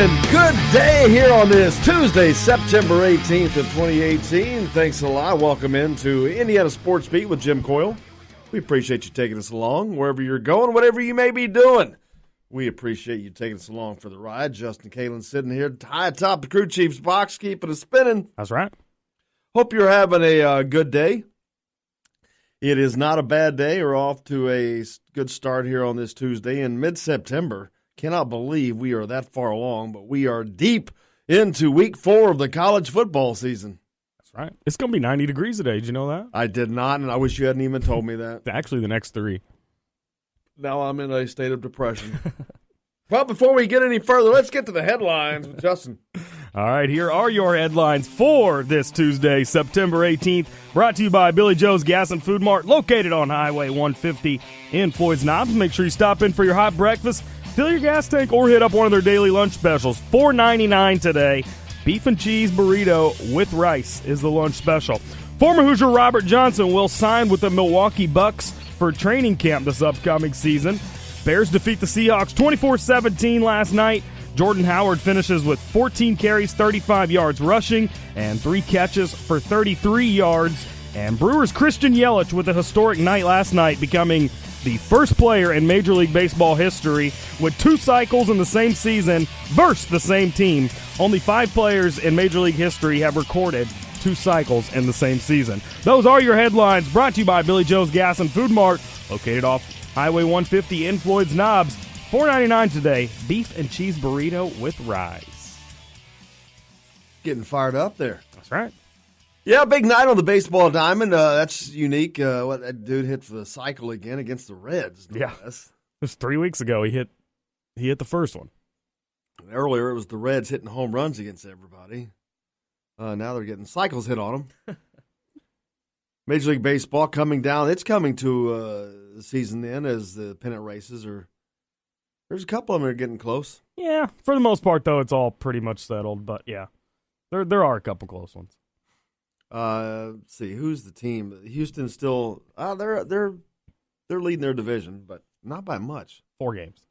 And good day here on this Tuesday, September 18th of 2018. Thanks a lot. Welcome into Indiana Sports Beat with Jim Coyle. We appreciate you taking us along wherever you're going, whatever you may be doing. We appreciate you taking us along for the ride. Justin Kalen sitting here high atop the crew chief's box, keeping us spinning. That's right. Hope you're having a good day. It is not a bad day. We're off to a good start here on this Tuesday in mid-September. Cannot believe we are that far along, but we are deep into week 4 of the college football season. That's right. It's going to be 90 degrees today. Did you know that? I did not, and I wish you hadn't even told me that. Actually, the next 3. Now I'm in a state of depression. Well, before we get any further, let's get to the headlines with Justin. All right, here are your headlines for this Tuesday, September 18th. Brought to you by Billy Joe's Gas and Food Mart, located on Highway 150 in Floyd's Knobs. Make sure you stop in for your hot breakfast, fill your gas tank, or hit up one of their daily lunch specials. $4.99 today. Beef and cheese burrito with rice is the lunch special. Former Hoosier Robert Johnson will sign with the Milwaukee Bucks for training camp this upcoming season. Bears defeat the Seahawks 24-17 last night. Jordan Howard finishes with 14 carries, 35 yards rushing, and 3 catches for 33 yards. And Brewers' Christian Yelich with a historic night last night, becoming the first player in Major League Baseball history with 2 cycles in the same season versus the same team. Only 5 players in Major League history have recorded 2 cycles in the same season. Those are your headlines, brought to you by Billy Joe's Gas and Food Mart, located off Highway 150 in Floyd's Knobs. $4.99 today, beef and cheese burrito with rice. Getting fired up there. That's right. Yeah, big night on the baseball diamond. That's unique. What that dude hit for the cycle again against the Reds. Yeah, it was 3 weeks ago. He hit the first one. Earlier, it was the Reds hitting home runs against everybody. Now they're getting cycles hit on them. Major League Baseball coming down. It's coming to the season then as the pennant races are. There's a couple of them that are getting close. Yeah, for the most part, though, it's all pretty much settled. But, yeah, there are a couple close ones. Let's see, who's the team? Houston's still they're leading their division, but not by much. 4 games.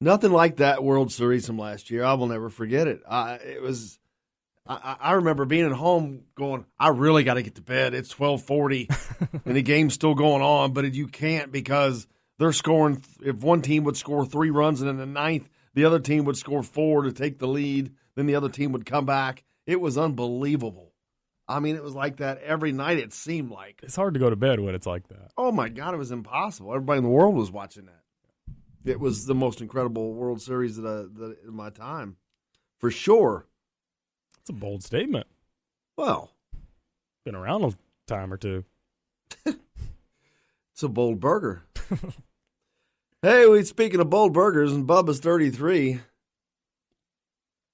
Nothing like that World Series from last year. I will never forget it. I remember being at home going, I really got to get to bed. It's 12:40, and the game's still going on, but you can't because they're scoring. If one team would score 3 runs, and in the 9th, the other team would score 4 to take the lead, then the other team would come back. It was unbelievable. I mean, it was like that every night, it seemed like. It's hard to go to bed when it's like that. Oh, my God, it was impossible. Everybody in the world was watching that. It was the most incredible World Series that in my time, for sure. That's a bold statement. Well. Been around a time or two. It's a bold burger. Hey, speaking of bold burgers, and Bubba's 33.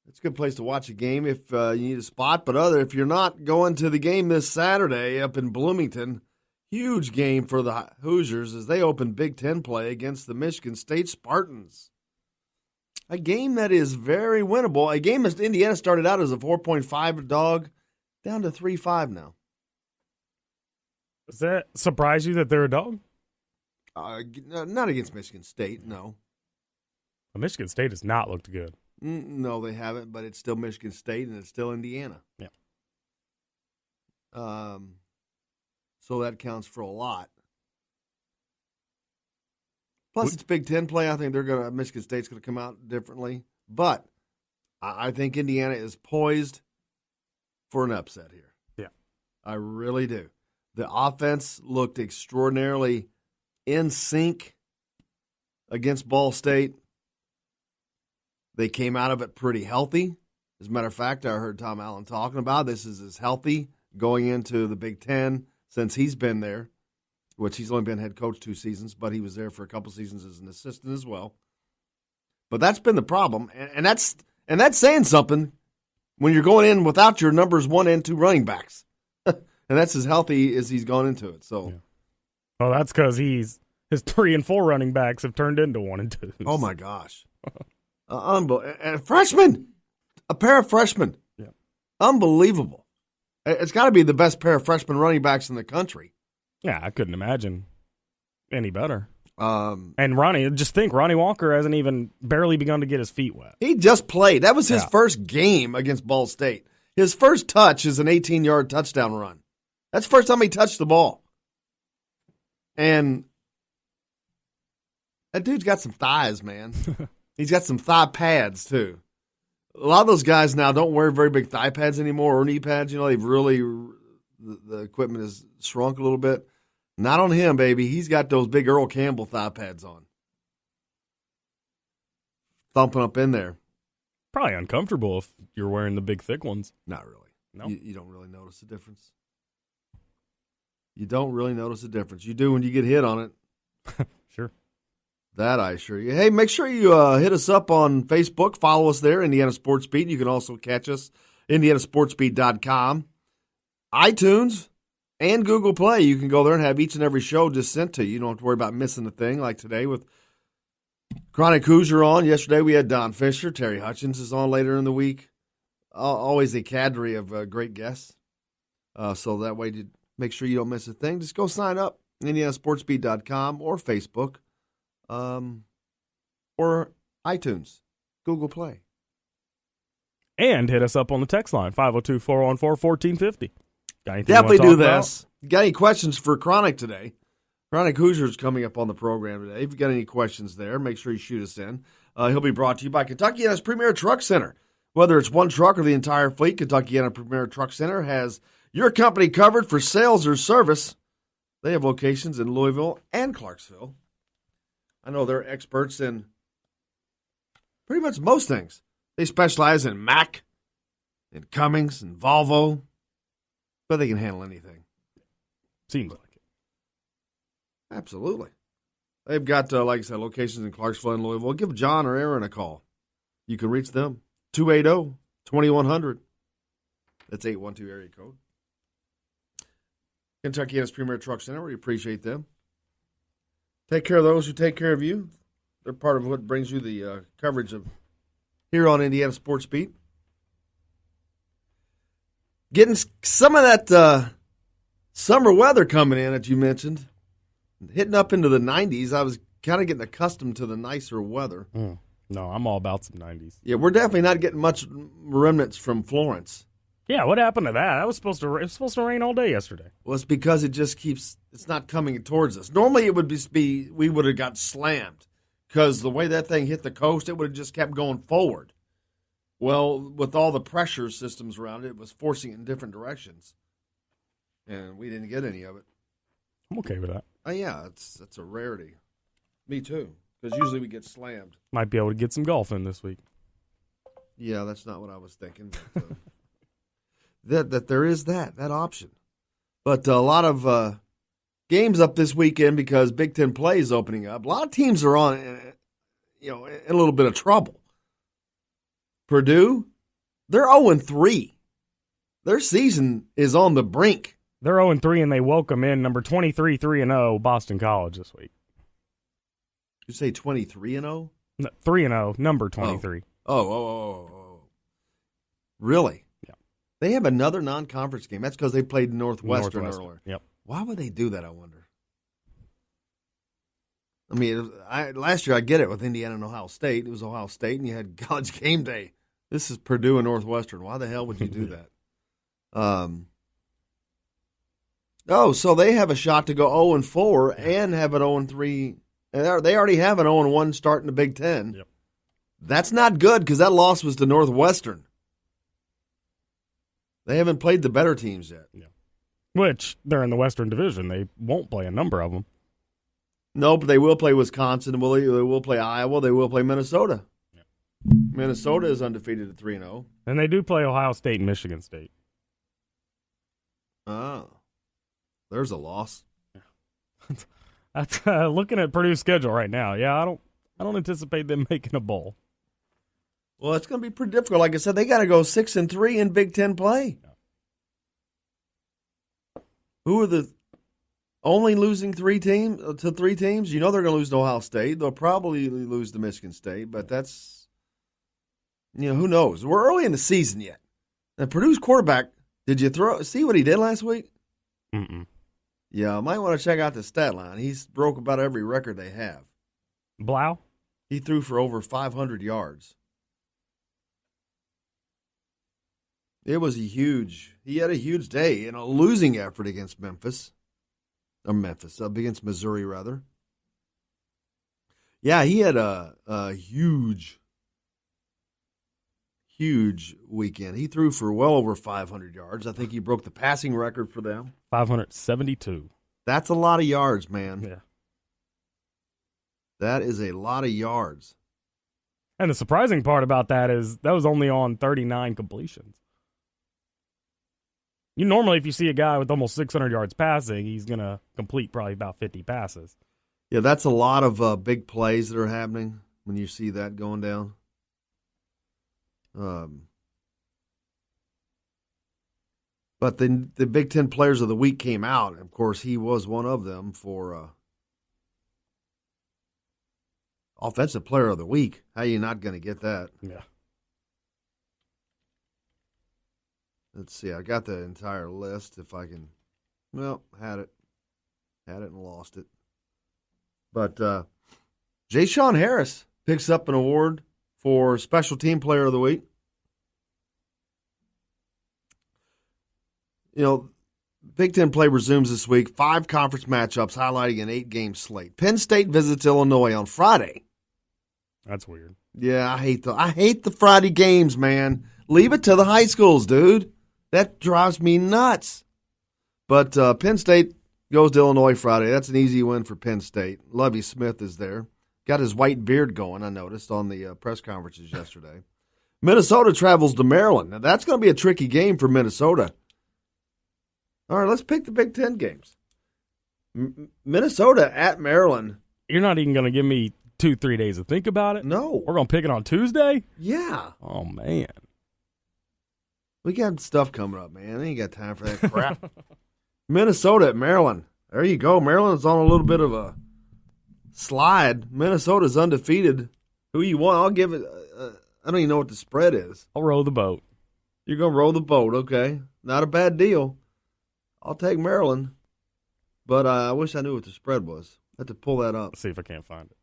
It's a good place to watch a game if you need a spot. But if you're not going to the game this Saturday up in Bloomington, huge game for the Hoosiers as they open Big Ten play against the Michigan State Spartans. A game that is very winnable. A game that Indiana started out as a 4.5 dog, down to 3.5 now. Does that surprise you that they're a dog? Not against Michigan State, no. Well, Michigan State has not looked good. No, they haven't, but it's still Michigan State and it's still Indiana. Yeah. So that counts for a lot. Plus, it's Big Ten play. I think Michigan State's going to come out differently. But I think Indiana is poised for an upset here. Yeah. I really do. The offense looked extraordinarily in sync against Ball State. They came out of it pretty healthy. As a matter of fact, I heard Tom Allen talking about this is as healthy going into the Big Ten since he's been there, which he's only been head coach 2 seasons, but he was there for a couple seasons as an assistant as well. But that's been the problem, and that's saying something when you're going in without your numbers 1 and 2 running backs, and that's as healthy as he's gone into it. So, yeah. Well, that's because his 3 and 4 running backs have turned into 1 and 2. Oh my gosh, unbelievable! And a pair of freshmen, yeah, unbelievable. It's got to be the best pair of freshman running backs in the country. Yeah, I couldn't imagine any better. And Ronnie, just think, Ronnie Walker hasn't even barely begun to get his feet wet. He just played. That was his first game against Ball State. His first touch is an 18-yard touchdown run. That's the first time he touched the ball. And that dude's got some thighs, man. He's got some thigh pads, too. A lot of those guys now don't wear very big thigh pads anymore or knee pads. You know, they've really, the equipment has shrunk a little bit. Not on him, baby. He's got those big Earl Campbell thigh pads on. Thumping up in there. Probably uncomfortable if you're wearing the big, thick ones. Not really. No? You don't really notice the difference. You don't really notice the difference. You do when you get hit on it. Sure. That I assure you. Hey, make sure you hit us up on Facebook. Follow us there, Indiana Sports Beat. You can also catch us, indianasportsbeat.com, iTunes, and Google Play. You can go there and have each and every show just sent to you. You don't have to worry about missing a thing like today with Chronic Hoosier on. Yesterday we had Don Fisher. Terry Hutchins is on later in the week. Always a cadre of great guests. So that way, to make sure you don't miss a thing, just go sign up, indianasportsbeat.com or Facebook. Or iTunes, Google Play. And hit us up on the text line, 502-414-1450. Definitely do this. Got any questions for Chronic today? Chronic Hoosier's coming up on the program today. If you got any questions there, make sure you shoot us in. He'll be brought to you by Kentucky Kentuckiana's Premier Truck Center. Whether it's one truck or the entire fleet, Kentuckiana Premier Truck Center has your company covered for sales or service. They have locations in Louisville and Clarksville. I know they're experts in pretty much most things. They specialize in Mack, in Cummins, and Volvo, but they can handle anything. Seems like it. Absolutely. They've got, like I said, locations in Clarksville and Louisville. Give John or Aaron a call. You can reach them, 280-2100. That's 812 area code. Kentuckiana's Premier Truck Center. We appreciate them. Take care of those who take care of you. They're part of what brings you the coverage of here on Indiana Sports Beat. Getting some of that summer weather coming in that you mentioned. Hitting up into the 90s. I was kind of getting accustomed to the nicer weather. No, I'm all about some 90s. Yeah, we're definitely not getting much remnants from Florence. Yeah, what happened to that? It was supposed to rain all day yesterday. Well, it's because it just keeps, it's not coming towards us. Normally it would be we would have got slammed because the way that thing hit the coast, it would have just kept going forward. Well, with all the pressure systems around it, it was forcing it in different directions. And we didn't get any of it. I'm okay with that. Yeah, that's a rarity. Me too, because usually we get slammed. Might be able to get some golf in this week. Yeah, that's not what I was thinking. But, that there is that option. But a lot of games up this weekend because Big Ten play is opening up. A lot of teams are on, in a little bit of trouble. Purdue, they're 0-3. Their season is on the brink. They're 0-3, and they welcome in number 23, 3-0, Boston College this week. You say 23-0? No, 3-0, number 23. Oh. Really? Yeah. They have another non-conference game. That's because they played Northwestern earlier. Yep. Why would they do that, I wonder? I mean, last year I get it with Indiana and Ohio State. It was Ohio State, and you had College game day. This is Purdue and Northwestern. Why the hell would you do that? So they have a shot to go 0-4 and have an 0-3. They already have an 0-1 start in the Big Ten. Yep. That's not good because that loss was to Northwestern. They haven't played the better teams yet. Yeah. Which, they're in the Western Division. They won't play a number of them. No, but they will play Wisconsin. They will play Iowa. They will play Minnesota. Yep. Minnesota is undefeated at 3-0. And they do play Ohio State and Michigan State. Oh. There's a loss. That's looking at Purdue's schedule right now. Yeah, I don't anticipate them making a bowl. Well, it's going to be pretty difficult. Like I said, they got to go 6-3 in Big Ten play. Yeah. Who are the only losing three teams? You know they're going to lose to Ohio State. They'll probably lose to Michigan State, but that's, who knows? We're early in the season yet. And Purdue's quarterback, did you see what he did last week? Mm-mm. Yeah, I might want to check out the stat line. He's broke about every record they have. Blau? He threw for over 500 yards. He had a huge day in a losing effort against against Missouri, rather. Yeah, he had a huge weekend. He threw for well over 500 yards. I think he broke the passing record for them. 572. That's a lot of yards, man. Yeah. That is a lot of yards. And the surprising part about that is that was only on 39 completions. You normally, if you see a guy with almost 600 yards passing, he's going to complete probably about 50 passes. Yeah, that's a lot of big plays that are happening when you see that going down. But the Big Ten Players of the Week came out. Of course, he was one of them for Offensive Player of the Week. How are you not going to get that? Yeah. Let's see. I got the entire list. If I can, had it and lost it. But Ja'Shawn Harris picks up an award for Special Team Player of the Week. You know, Big Ten play resumes this week. 5 conference matchups highlighting an 8-game slate. Penn State visits Illinois on Friday. That's weird. Yeah, I hate the Friday games, man. Leave it to the high schools, dude. That drives me nuts. But Penn State goes to Illinois Friday. That's an easy win for Penn State. Lovie Smith is there. Got his white beard going, I noticed, on the press conferences yesterday. Minnesota travels to Maryland. Now, that's going to be a tricky game for Minnesota. All right, let's pick the Big Ten games. Minnesota at Maryland. You're not even going to give me 2-3 days to think about it? No. We're going to pick it on Tuesday? Yeah. Oh, man. We got stuff coming up, man. I ain't got time for that crap. Minnesota at Maryland. There you go. Maryland's on a little bit of a slide. Minnesota's undefeated. Who you want? I'll give it. I don't even know what the spread is. I'll row the boat. You're going to roll the boat, okay. Not a bad deal. I'll take Maryland. But I wish I knew what the spread was. I have to pull that up. Let's see if I can't find it.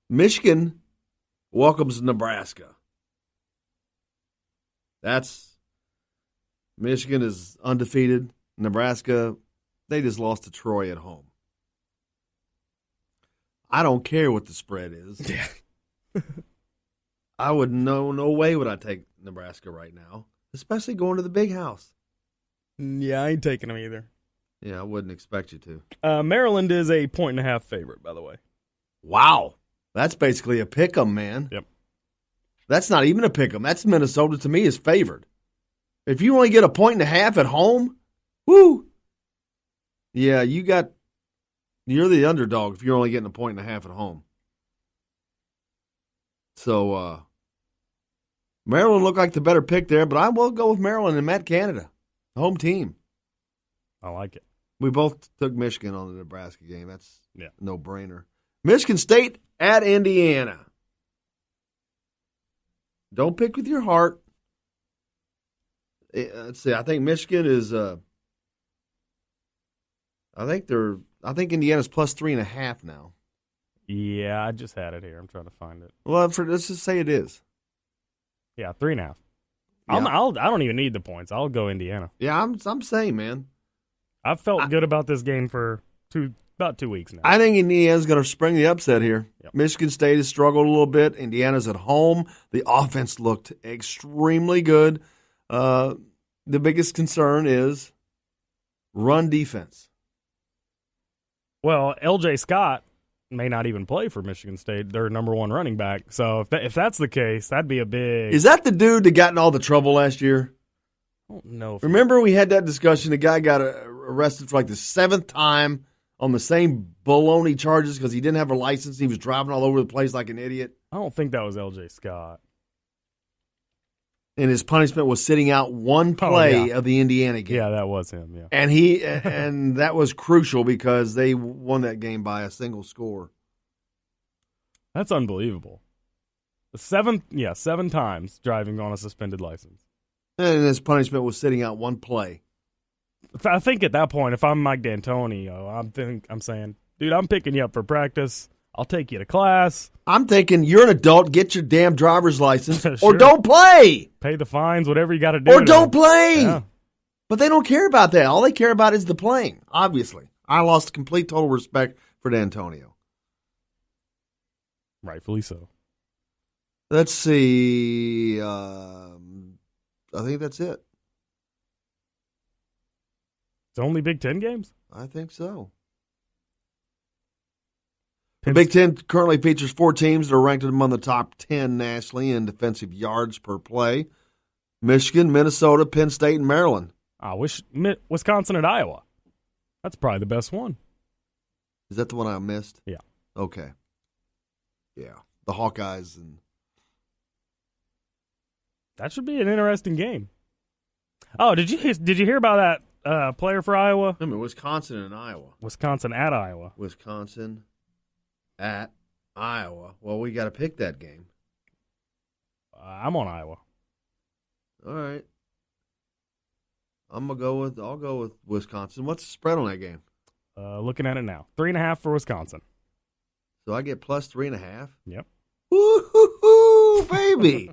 Michigan welcomes Nebraska. Michigan is undefeated. Nebraska, they just lost to Troy at home. I don't care what the spread is. Yeah. I would no way would I take Nebraska right now, especially going to the big house. Yeah, I ain't taking them either. Yeah, I wouldn't expect you to. Maryland is a 1.5 favorite, by the way. Wow. That's basically a pick 'em, man. Yep. That's not even a pick 'em. That's Minnesota to me is favored. If you only get a 1.5 at home, whoo. Yeah, you're the underdog if you're only getting a 1.5 at home. So Maryland looked like the better pick there, but I will go with Maryland and Matt Canada, home team. I like it. We both took Michigan on the Nebraska game. That's a no-brainer. Michigan State at Indiana. Don't pick with your heart. Let's see. I think Michigan is. I think Indiana's plus 3.5 now. Yeah, I just had it here. I'm trying to find it. Well, let's just say it is. Yeah, 3.5. Yeah. I don't even need the points. I'll go Indiana. Yeah, I'm saying, man. I've felt good about this game for about 2 weeks now. I think Indiana's going to spring the upset here. Yep. Michigan State has struggled a little bit. Indiana's at home. The offense looked extremely good. The biggest concern is run defense. Well, L.J. Scott may not even play for Michigan State, their number one running back. So if that's the case, that'd be a big... Is that the dude that got in all the trouble last year? I don't know. Remember we had that discussion? The guy got arrested for like the 7th time on the same baloney charges because he didn't have a license. He was driving all over the place like an idiot. I don't think that was L.J. Scott. And his punishment was sitting out one play of the Indiana game. Yeah, that was him, yeah. And and that was crucial because they won that game by a single score. That's unbelievable. 7 times driving on a suspended license. And his punishment was sitting out one play. I think at that point, if I'm Mike D'Antonio, I'm saying, dude, I'm picking you up for practice. I'll take you to class. I'm thinking you're an adult. Get your damn driver's license Sure. or don't play. Pay the fines, whatever you got to do. Or don't play. Yeah. But they don't care about that. All they care about is the playing, obviously. I lost complete total respect for D'Antonio. Rightfully so. Let's see. I think that's it. It's only Big Ten games? I think so. The Big Ten currently features 4 teams that are ranked among the top 10 nationally in defensive yards per play. Michigan, Minnesota, Penn State, and Maryland. I wish Wisconsin and Iowa. That's probably the best one. Is that the one I missed? Yeah. Okay. Yeah. The Hawkeyes. And that should be an interesting game. Oh, did you hear about that player for Iowa? I mean, Wisconsin and Iowa. Wisconsin at Iowa. Wisconsin at Iowa. Well, we got to pick that game. I'm on Iowa. All right. I'll go with Wisconsin. What's the spread on that game? Looking at it now. 3.5 for Wisconsin. So I get plus 3.5? Yep. Woo-hoo-hoo, baby.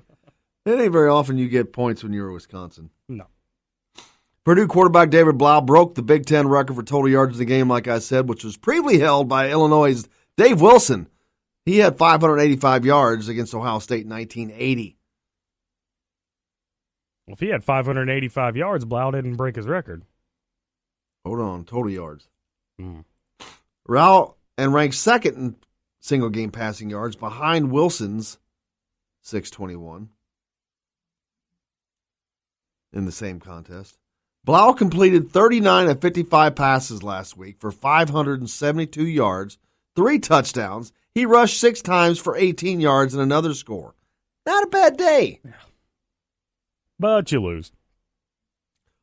It ain't very often you get points when you're in Wisconsin. No. Purdue quarterback David Blau broke the Big Ten record for total yards in the game, like I said, which was previously held by Illinois' Dave Wilson. He had 585 yards against Ohio State in 1980. Well, if he had 585 yards, Blau didn't break his record. Hold on, total yards. Mm. Rao and ranked second in single-game passing yards behind Wilson's 621 in the same contest. Blau completed 39 of 55 passes last week for 572 yards, 3 touchdowns. He rushed 6 times for 18 yards and another score. Not a bad day. But you lose.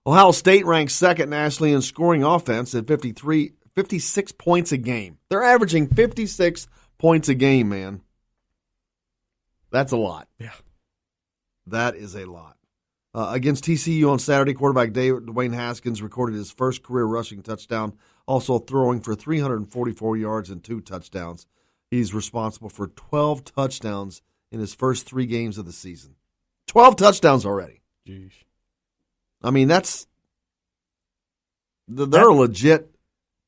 Ohio State ranks second nationally in scoring offense at 56 points a game. They're averaging 56 points a game, man. That's a lot. Yeah. That is a lot. Against TCU on Saturday, quarterback Dwayne Haskins recorded his first career rushing touchdown, also throwing for 344 yards and 2 touchdowns. He's responsible for 12 touchdowns in his first 3 games of the season. 12 touchdowns already. Jeez. I mean, they're a legit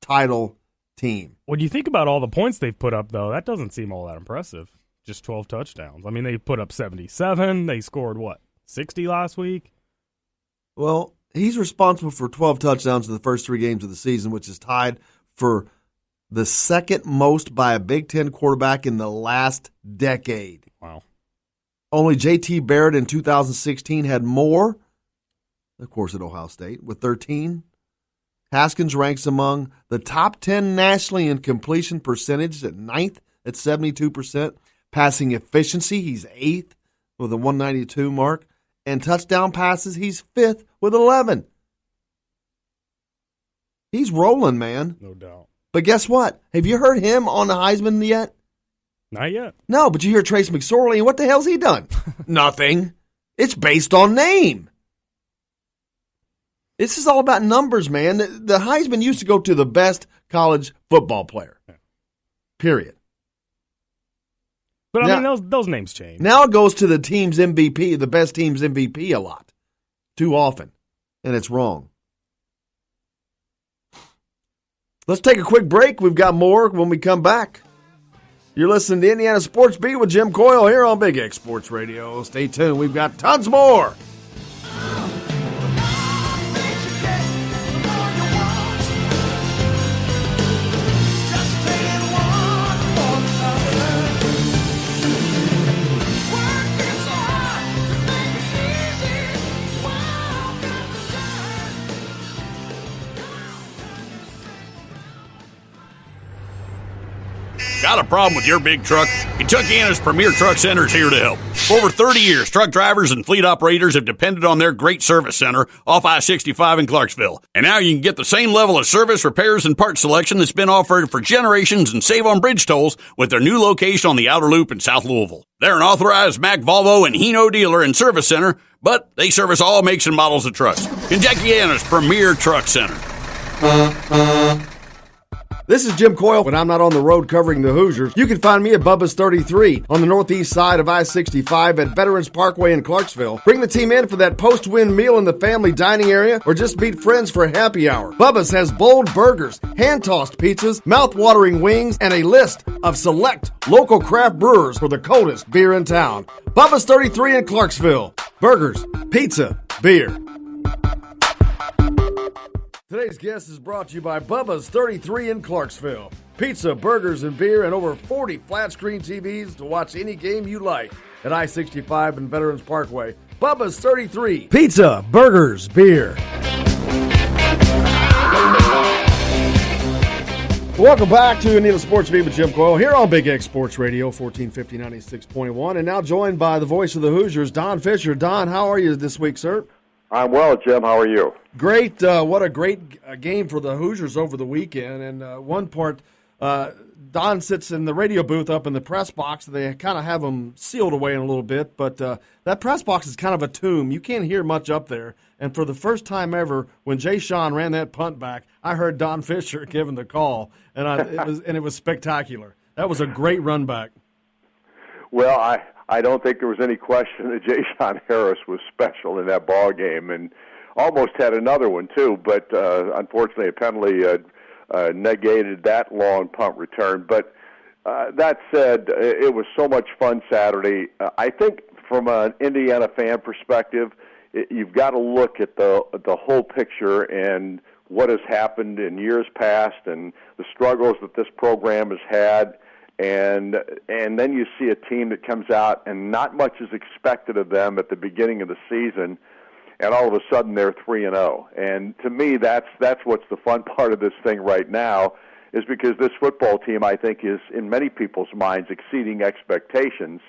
title team. When you think about all the points they've put up, though, that doesn't seem all that impressive. Just 12 touchdowns. I mean, they put up 77. They scored, 60 last week? Well, he's responsible for 12 touchdowns in the first 3 games of the season, which is tied for the second most by a Big Ten quarterback in the last decade. Wow. Only J.T. Barrett in 2016 had more, of course, at Ohio State, with 13. Haskins ranks among the top 10 nationally in completion percentage at 9th at 72%. Passing efficiency, he's 8th with a 192 mark. And touchdown passes, he's 5th with 11. He's rolling, man. No doubt. But guess what? Have you heard him on the Heisman yet? Not yet. No, but you hear Trace McSorley, and what the hell's he done? Nothing. It's based on name. This is all about numbers, man. The Heisman used to go to the best college football player. Period. But, Now- those names change. Now it goes to the team's MVP, the best team's MVP a lot. Too often. And it's wrong. Let's take a quick break. We've got more when we come back. You're listening to Indiana Sports Beat with Jim Coyle here on Big X Sports Radio. Stay tuned. We've got tons more. Got a problem with your big truck? Kentuckiana's Premier Truck Center is here to help. For over 30 years, truck drivers and fleet operators have depended on their great service center off I-65 in Clarksville. And now you can get the same level of service, repairs, and parts selection that's been offered for generations and save on bridge tolls with their new location on the Outer Loop in South Louisville. They're an authorized Mack, Volvo, and Hino dealer and service center, but they service all makes and models of trucks. Kentuckiana's Premier Truck Center. This is Jim Coyle. When I'm not on the road covering the Hoosiers, you can find me at Bubba's 33 on the northeast side of I-65 at Veterans Parkway in Clarksville. Bring the team in for that post-win meal in the family dining area or just meet friends for a happy hour. Bubba's has bold burgers, hand-tossed pizzas, mouth-watering wings, and a list of select local craft brewers for the coldest beer in town. Bubba's 33 in Clarksville. Burgers, pizza, beer. Today's guest is brought to you by Bubba's 33 in Clarksville. Pizza, burgers, and beer, and over 40 flat-screen TVs to watch any game you like at I-65 and Veterans Parkway. Bubba's 33. Pizza, burgers, beer. Welcome back to Anita Sports Beat with Jim Coyle here on Big X Sports Radio, 1450, 96.1. And now joined by the voice of the Hoosiers, Don Fisher. Don, how are you this week, sir? I'm well, Jim. How are you? Great. What a great game for the Hoosiers over the weekend. And one part, Don sits in the radio booth up in the press box. They kind of have them sealed away in a little bit, but that press box is kind of a tomb. You can't hear much up there. And for the first time ever, when Jay Sean ran that punt back, I heard Don Fisher giving the call, and it was spectacular. That was a great run back. Well, I don't think there was any question that Jay Sean Harris was special in that ball game, and almost had another one too. But unfortunately, a penalty negated that long punt return. But that said, it was so much fun Saturday. I think from an Indiana fan perspective, you've got to look at the whole picture and what has happened in years past and the struggles that this program has had. And then you see a team that comes out and not much is expected of them at the beginning of the season, and all of a sudden they're 3-0. And to me, that's what's the fun part of this thing right now, is because this football team, I think, is in many people's minds exceeding expectations,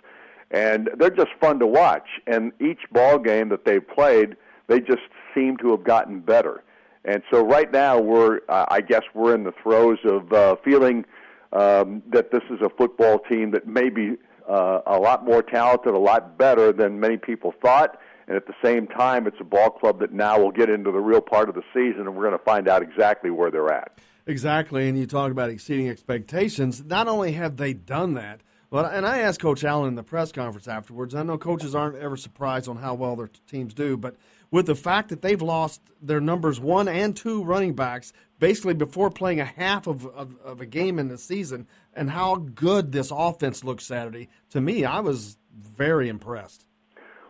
and they're just fun to watch. And each ball game that they've played, they just seem to have gotten better. And so right now I guess we're in the throes of feeling that this is a football team that may be a lot more talented, a lot better than many people thought, and at the same time, it's a ball club that now will get into the real part of the season, and we're going to find out exactly where they're at. Exactly, and you talk about exceeding expectations. Not only have they done that, and I asked Coach Allen in the press conference afterwards, I know coaches aren't ever surprised on how well their teams do, but with the fact that they've lost their numbers 1 and 2 running backs basically before playing a half of a game in the season, and how good this offense looked Saturday, to me, I was very impressed.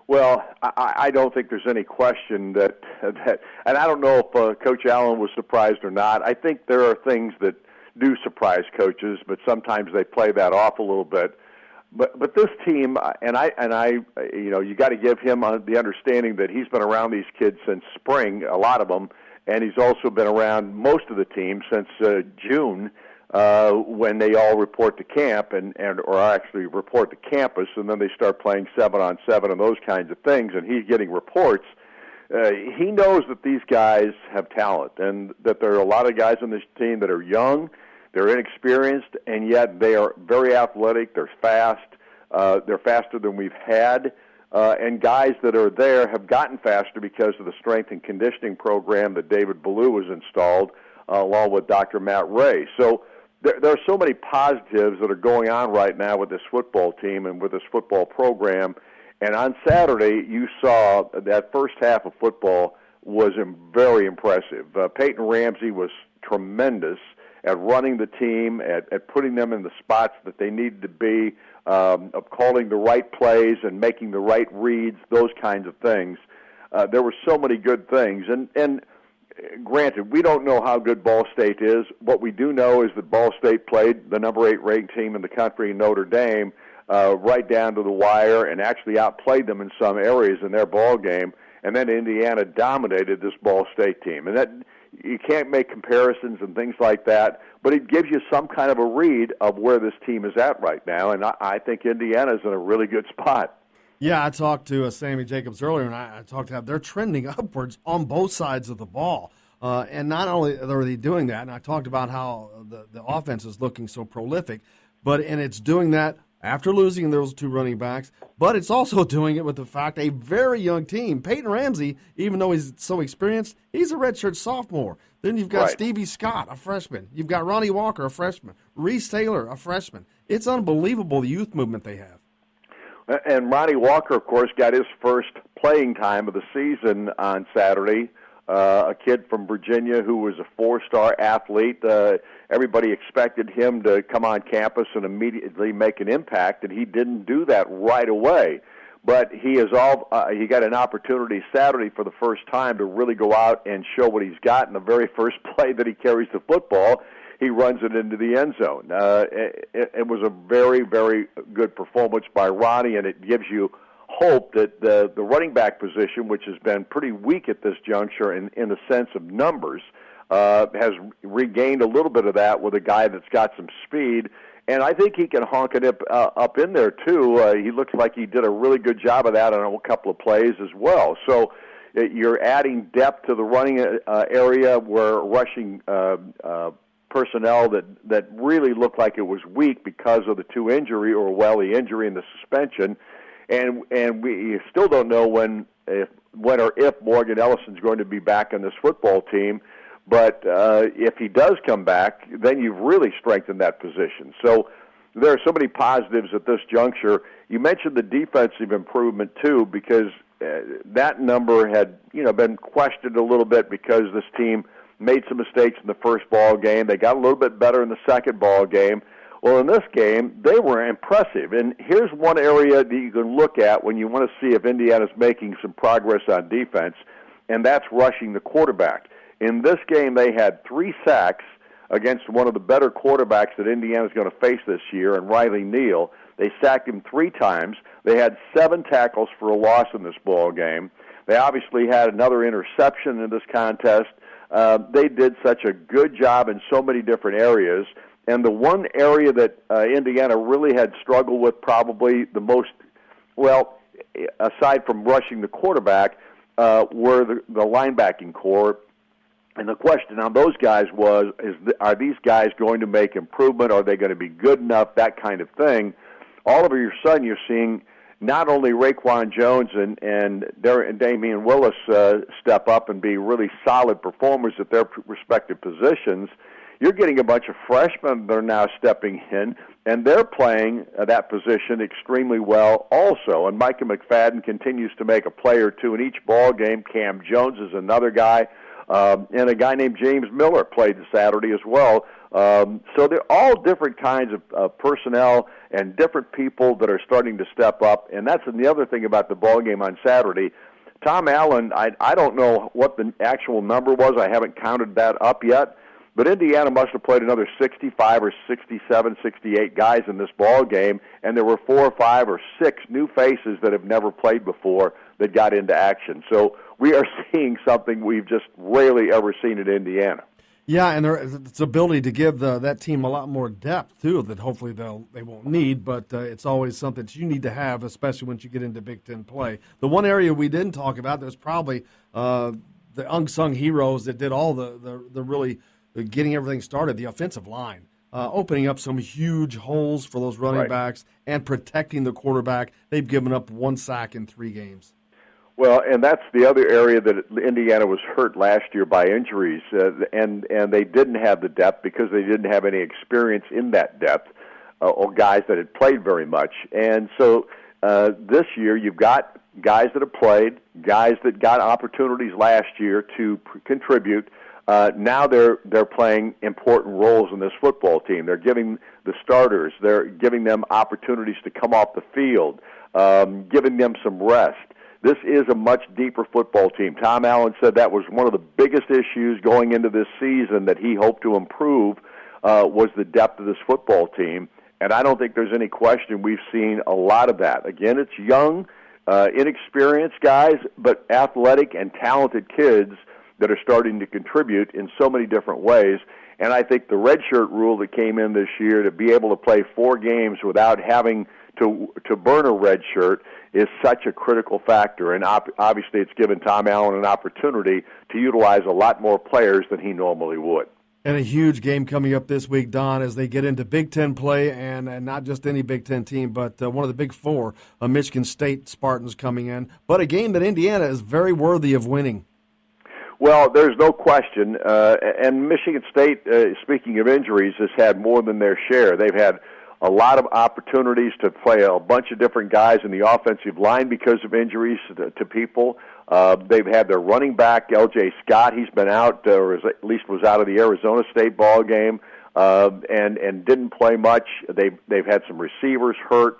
Well, I don't think there's any question that and I don't know if Coach Allen was surprised or not. I think there are things that do surprise coaches, but sometimes they play that off a little bit. But this team, and I, you got to give him the understanding that he's been around these kids since spring, a lot of them, and he's also been around most of the team since June, when they all report to camp or actually report to campus, and then they start playing 7-on-7 and those kinds of things, and he's getting reports. He knows that these guys have talent, and that there are a lot of guys on this team that are young. They're inexperienced, and yet they are very athletic. They're fast. They're faster than we've had. And guys that are there have gotten faster because of the strength and conditioning program that David Ballou has installed, along with Dr. Matt Ray. So there are so many positives that are going on right now with this football team and with this football program. And on Saturday, you saw that first half of football was very impressive. Peyton Ramsey was tremendous at running the team, at putting them in the spots that they needed to be, of calling the right plays and making the right reads, those kinds of things. There were so many good things. And granted, we don't know how good Ball State is. What we do know is that Ball State played the number 8 ranked team in the country, Notre Dame, right down to the wire, and actually outplayed them in some areas in their ball game. And then Indiana dominated this Ball State team. And that, you can't make comparisons and things like that, but it gives you some kind of a read of where this team is at right now, and I think Indiana's in a really good spot. Yeah, I talked to Sammy Jacobs earlier, and I talked to him. They're trending upwards on both sides of the ball. And not only are they doing that, and I talked about how the offense is looking so prolific, and it's doing that after losing those two running backs, but it's also doing it with the fact a very young team. Peyton Ramsey, even though he's so experienced, he's a redshirt sophomore. Then you've got Stevie Scott, a freshman. You've got Ronnie Walker, a freshman. Reese Taylor, a freshman. It's unbelievable the youth movement they have. And Ronnie Walker, of course, got his first playing time of the season on Saturday. A kid from Virginia who was a four-star athlete. Everybody expected him to come on campus and immediately make an impact, and he didn't do that right away. But he got an opportunity Saturday for the first time to really go out and show what he's got. In the very first play that he carries the football, he runs it into the end zone. It was a very, very good performance by Ronnie, and it gives you hope that the running back position, which has been pretty weak at this juncture in the sense of numbers, has regained a little bit of that with a guy that's got some speed. And I think he can honk it up in there, too. He looks like he did a really good job of that on a couple of plays as well. So you're adding depth to the running area where rushing personnel that really looked like it was weak because of the the injury and the suspension. And we still don't know when or if Morgan Ellison's going to be back on this football team. But if he does come back, then you've really strengthened that position. So there are so many positives at this juncture. You mentioned the defensive improvement, too, because that number had been questioned a little bit because this team made some mistakes in the first ball game. They got a little bit better in the second ball game. Well, in this game, they were impressive. And here's one area that you can look at when you want to see if Indiana's making some progress on defense, and that's rushing the quarterback. In this game, they had 3 sacks against one of the better quarterbacks that Indiana's going to face this year, and Riley Neal. They sacked him 3 times. They had 7 tackles for a loss in this ball game. They obviously had another interception in this contest. They did such a good job in so many different areas. And the one area that Indiana really had struggled with probably the most, aside from rushing the quarterback, were the linebacking core. And the question on those guys was, are these guys going to make improvement? Are they going to be good enough? That kind of thing. All of a sudden, you're seeing not only Raekwon Jones and Damian Willis step up and be really solid performers at their respective positions. You're getting a bunch of freshmen that are now stepping in, and they're playing that position extremely well also. And Micah McFadden continues to make a play or two in each ball game. Cam Jones is another guy. And a guy named James Miller played Saturday as well. So they're all different kinds of personnel and different people that are starting to step up. And that's the other thing about the ball game on Saturday. Tom Allen, I don't know what the actual number was. I haven't counted that up yet. But Indiana must have played another 65 or 67, 68 guys in this ball game, and there were 4 or 5 or 6 new faces that have never played before that got into action. So we are seeing something we've just rarely ever seen in Indiana. Yeah, and its ability to give that team a lot more depth, too, that hopefully they won't need, but it's always something that you need to have, especially once you get into Big Ten play. The one area we didn't talk about, there's probably the unsung heroes that did all the really getting everything started, the offensive line, opening up some huge holes for those running backs and protecting the quarterback. They've given up 1 sack in 3 games. Well, and that's the other area that Indiana was hurt last year by injuries, and they didn't have the depth because they didn't have any experience in that depth or guys that had played very much. And so this year you've got guys that have played, guys that got opportunities last year to contribute. Now they're playing important roles in this football team. They're giving the starters, they're giving them opportunities to come off the field, giving them some rest. This is a much deeper football team. Tom Allen said that was one of the biggest issues going into this season that he hoped to improve was the depth of this football team. And I don't think there's any question we've seen a lot of that. Again, it's young, inexperienced guys, but athletic and talented kids that are starting to contribute in so many different ways. And I think the redshirt rule that came in this year to be able to play 4 games without having to burn a red shirt is such a critical factor. And obviously it's given Tom Allen an opportunity to utilize a lot more players than he normally would. And a huge game coming up this week, Don, as they get into Big Ten play, and not just any Big Ten team, but one of the Big Four, Michigan State Spartans coming in. But a game that Indiana is very worthy of winning. Well, there's no question. And Michigan State, speaking of injuries, has had more than their share. They've had a lot of opportunities to play a bunch of different guys in the offensive line because of injuries to people. They've had their running back, L.J. Scott. He's been out, or at least was out of the Arizona State ball game, and didn't play much. They've had some receivers hurt.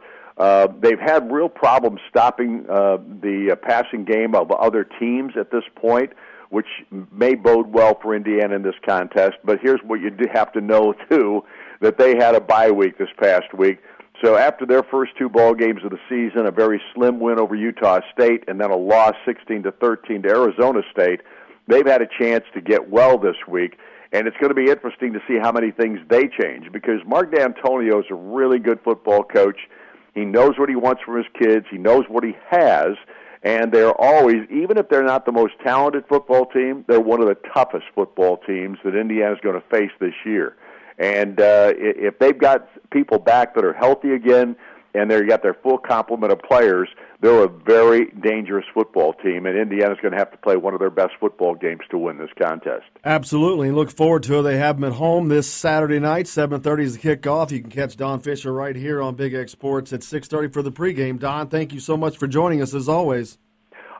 They've had real problems stopping the passing game of other teams at this point, which may bode well for Indiana in this contest. But here's what you do have to know, too, that they had a bye week this past week. So after their first 2 ball games of the season, a very slim win over Utah State, and then a loss 16-13 to Arizona State, they've had a chance to get well this week. And it's going to be interesting to see how many things they change, because Mark D'Antonio is a really good football coach. He knows what he wants from his kids. He knows what he has. And they're always, even if they're not the most talented football team, they're one of the toughest football teams that Indiana's going to face this year. And if they've got people back that are healthy again, and they've got their full complement of players, they're a very dangerous football team, and Indiana's going to have to play one of their best football games to win this contest. Absolutely. Look forward to it. They have them at home this Saturday night. 7:30 is the kickoff. You can catch Don Fisher right here on Big X Sports at 6:30 for the pregame. Don, thank you so much for joining us as always.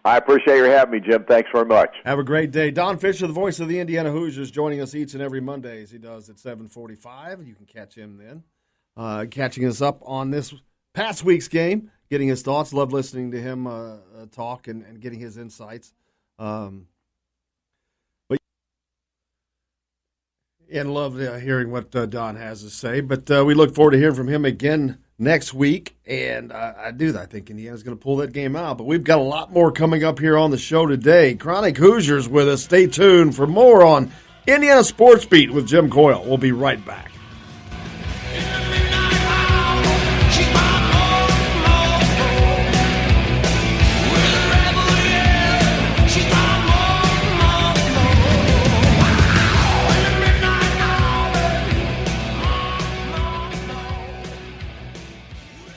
I appreciate your having me, Jim. Thanks very much. Have a great day. Don Fisher, the voice of the Indiana Hoosiers, joining us each and every Monday as he does at 7:45. You can catch him then. Catching us up on this past week's game, getting his thoughts. Love listening to him talk and getting his insights. And love hearing what Don has to say. But we look forward to hearing from him again next week. And I think Indiana's going to pull that game out. But we've got a lot more coming up here on the show today. Chronic Hoosiers with us. Stay tuned for more on Indiana Sports Beat with Jim Coyle. We'll be right back.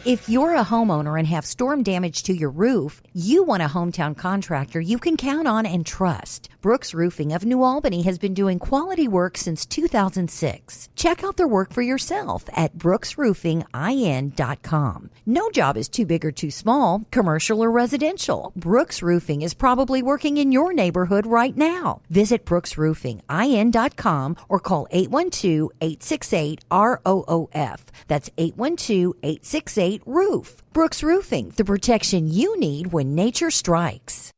If you're a homeowner and have storm damage to your roof, you want a hometown contractor you can count on and trust. Brooks Roofing of New Albany has been doing quality work since 2006. Check out their work for yourself at brooksroofingin.com. No job is too big or too small, commercial or residential. Brooks Roofing is probably working in your neighborhood right now. Visit brooksroofingin.com or call 812-868-ROOF. That's 812-868-ROOF. Brooks Roofing, the protection you need when nature strikes.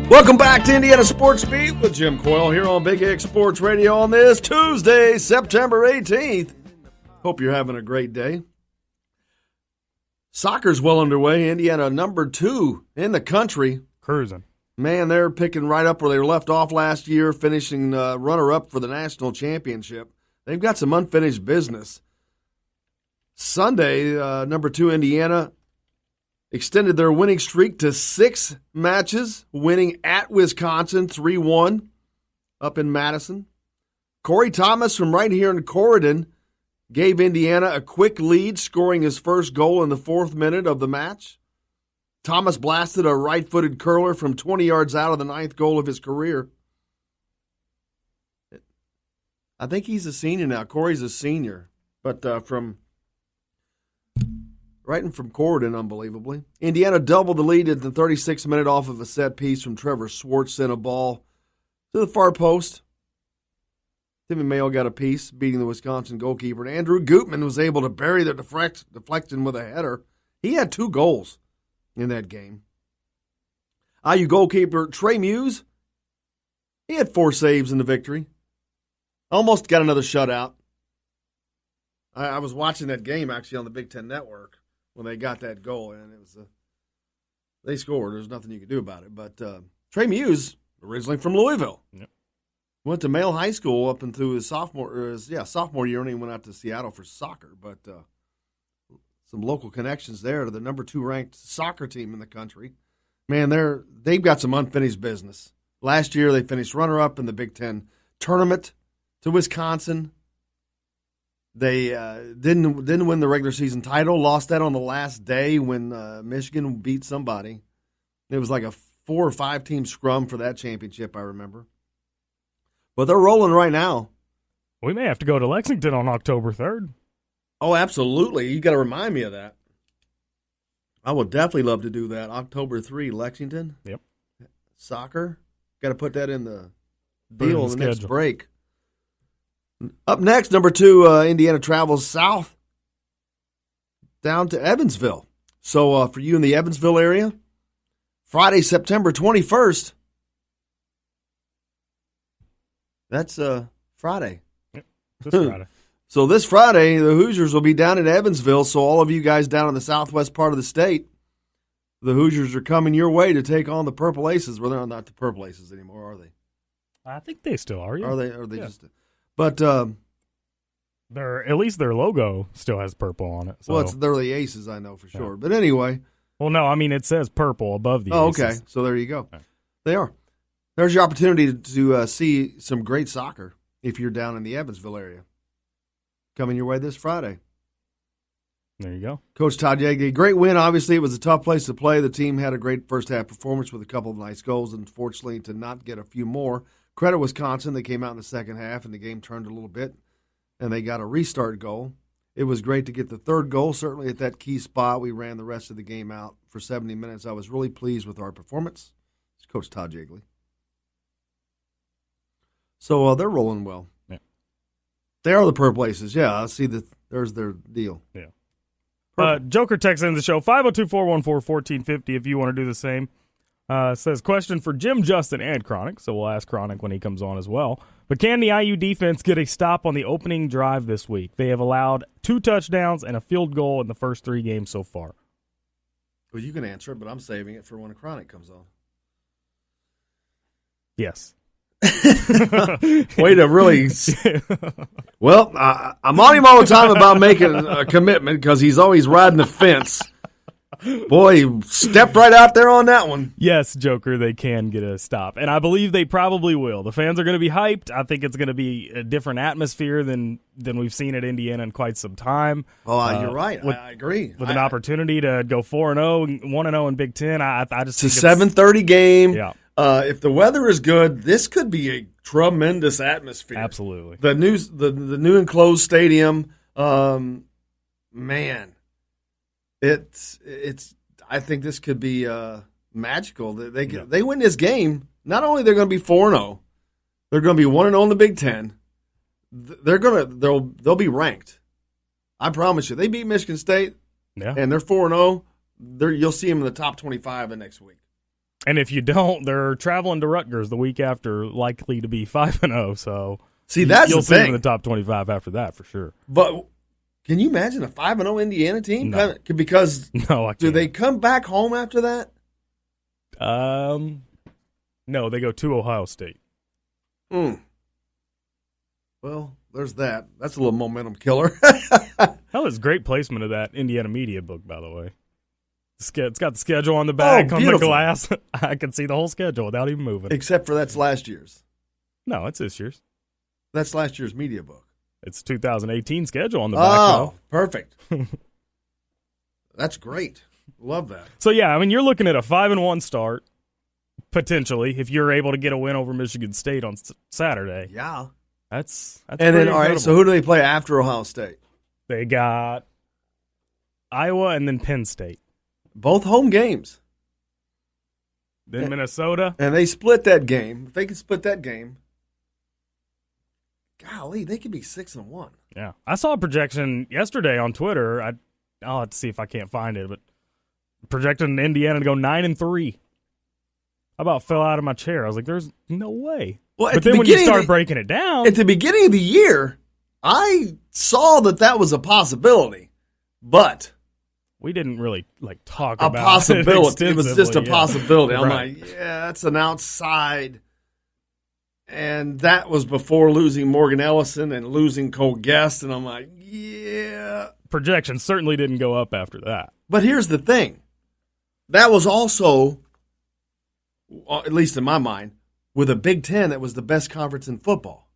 Welcome back to Indiana Sports Beat with Jim Coyle here on Big X Sports Radio on this Tuesday, September 18th. Hope you're having a great day. Soccer's well underway. Indiana number 2 in the country. Cruising. Man, they're picking right up where they left off last year, finishing runner-up for the national championship. They've got some unfinished business. Sunday, number 2 Indiana extended their winning streak to 6 matches, winning at Wisconsin 3-1 up in Madison. Corey Thomas from right here in Corydon gave Indiana a quick lead, scoring his first goal in the 4th minute of the match. Thomas blasted a right-footed curler from 20 yards out of the 9th goal of his career. I think he's a senior now. Corey's a senior, but from Corydon, unbelievably. Indiana doubled the lead at the 36th minute off of a set piece from Trevor Swartz, sent a ball to the far post. Timmy Mayo got a piece, beating the Wisconsin goalkeeper. And Andrew Gutman was able to bury the deflection with a header. He had 2 goals in that game. IU goalkeeper Trey Muse, he had 4 saves in the victory. Almost got another shutout. I was watching that game actually on the Big Ten Network when they got that goal, and it was they scored. There's nothing you could do about it. But Trey Muse, originally from Louisville, went to Male High School up into his sophomore year, and he went out to Seattle for soccer. But some local connections there to the number 2 ranked soccer team in the country. Man, they've got some unfinished business. Last year they finished runner-up in the Big Ten tournament to Wisconsin. They didn't win the regular season title. Lost that on the last day when Michigan beat somebody. It was like a 4 or 5 team scrum for that championship, I remember. But they're rolling right now. We may have to go to Lexington on October 3rd. Oh, absolutely. You got to remind me of that. I would definitely love to do that. October 3, Lexington. Yep. Soccer. Got to put that in the deal in the next schedule. break. Up next, number 2, Indiana travels south down to Evansville. So for you in the Evansville area, Friday, September 21st, that's Friday. Yep, this Friday. So this Friday, the Hoosiers will be down in Evansville. So all of you guys down in the southwest part of the state, the Hoosiers are coming your way to take on the Purple Aces. Well, they're not the Purple Aces anymore, are they? I think they still are. Yeah. Are they Yeah. just? But at least their logo still has purple on it. So. well, they're the Aces, I know for sure. Yeah. But anyway. Well, no, I mean it says purple above the Oh, Aces. okay. So there you go. Okay. They are. There's your opportunity to see some great soccer if you're down in the Evansville area. Coming your way this Friday. There you go. Coach Todd Yeagley, great win. Obviously, it was a tough place to play. The team had a great first-half performance with a couple of nice goals. Unfortunately, to not get a few more. Credit Wisconsin. They came out in the second half, and the game turned a little bit, and they got a restart goal. It was great to get the third goal, certainly at that key spot. We ran the rest of the game out for 70 minutes. I was really pleased with our performance. It's Coach Todd Yeagley. So they're rolling well. Yeah. They are the Purple Aces. Yeah, I see that. There's their deal. Yeah. Joker texts in the show, 502-414-1450 if you want to do the same. Says, question for Jim, Justin, and Chronic. So we'll ask Chronic when he comes on as well. But can the IU defense get a stop on the opening drive this week? They have allowed 2 touchdowns and a field goal in the first 3 games so far. Well, you can answer it, but I'm saving it for when Chronic comes on. Yes. Way to really. Well, I'm on him all the time about making a commitment because he's always riding the fence. Boy, he stepped right out there on that one. Yes, Joker, they can get a stop. And I believe they probably will. The fans are going to be hyped. I think it's going to be a different atmosphere than we've seen at Indiana in quite some time. Oh, you're right. I agree. With an opportunity to go 4-0, 1-0 in Big Ten, I just it's think a 7:30 game. Yeah. If the weather is good, this could be a tremendous atmosphere. Absolutely. The new enclosed stadium, man. It's. I think this could be magical. They win this game. Not only they're going to be 4-0, they're going to be 1-0 in the Big Ten. They'll be ranked. I promise you. They beat Michigan State, and they're 4-0. You'll see them in the top 25 the next week. And if you don't, they're traveling to Rutgers the week after, likely to be 5-0. So see, that's you'll the see them thing. in the top 25 after that for sure. But can you imagine a 5-0 Indiana team? No. Because no, I can't. Do they come back home after that? No, they go to Ohio State. Well, there's that. That's a little momentum killer. That was great placement of that Indiana media book, by the way. It's got the schedule on the back on the glass. I can see the whole schedule without even moving. Except for that's last year's. No, it's this year's. That's last year's media book. It's 2018 schedule on the back. Oh, perfect. That's great. Love that. So, yeah, I mean, you're looking at a 5-1 start, potentially, if you're able to get a win over Michigan State on Saturday. Yeah. That's and then, all right, so who do they play after Ohio State? They got Iowa and then Penn State. Both home games. Then Minnesota. And they split that game. If they can split that game, golly, they could be 6-1. Yeah. I saw a projection yesterday on Twitter. I'll have to see if I can't find it, but projecting Indiana to go 9-3. I about fell out of my chair. I was like, there's no way. Well, but then when you start breaking it down. At the beginning of the year, I saw that was a possibility, but we didn't really talk a about possibility. It was just a possibility. I'm right. like, yeah, that's an outside. And that was before losing Morgan Ellison and losing Cole Guest. And I'm like, yeah. Projections certainly didn't go up after that. But here's the thing. That was also, at least in my mind, with a Big Ten that was the best conference in football.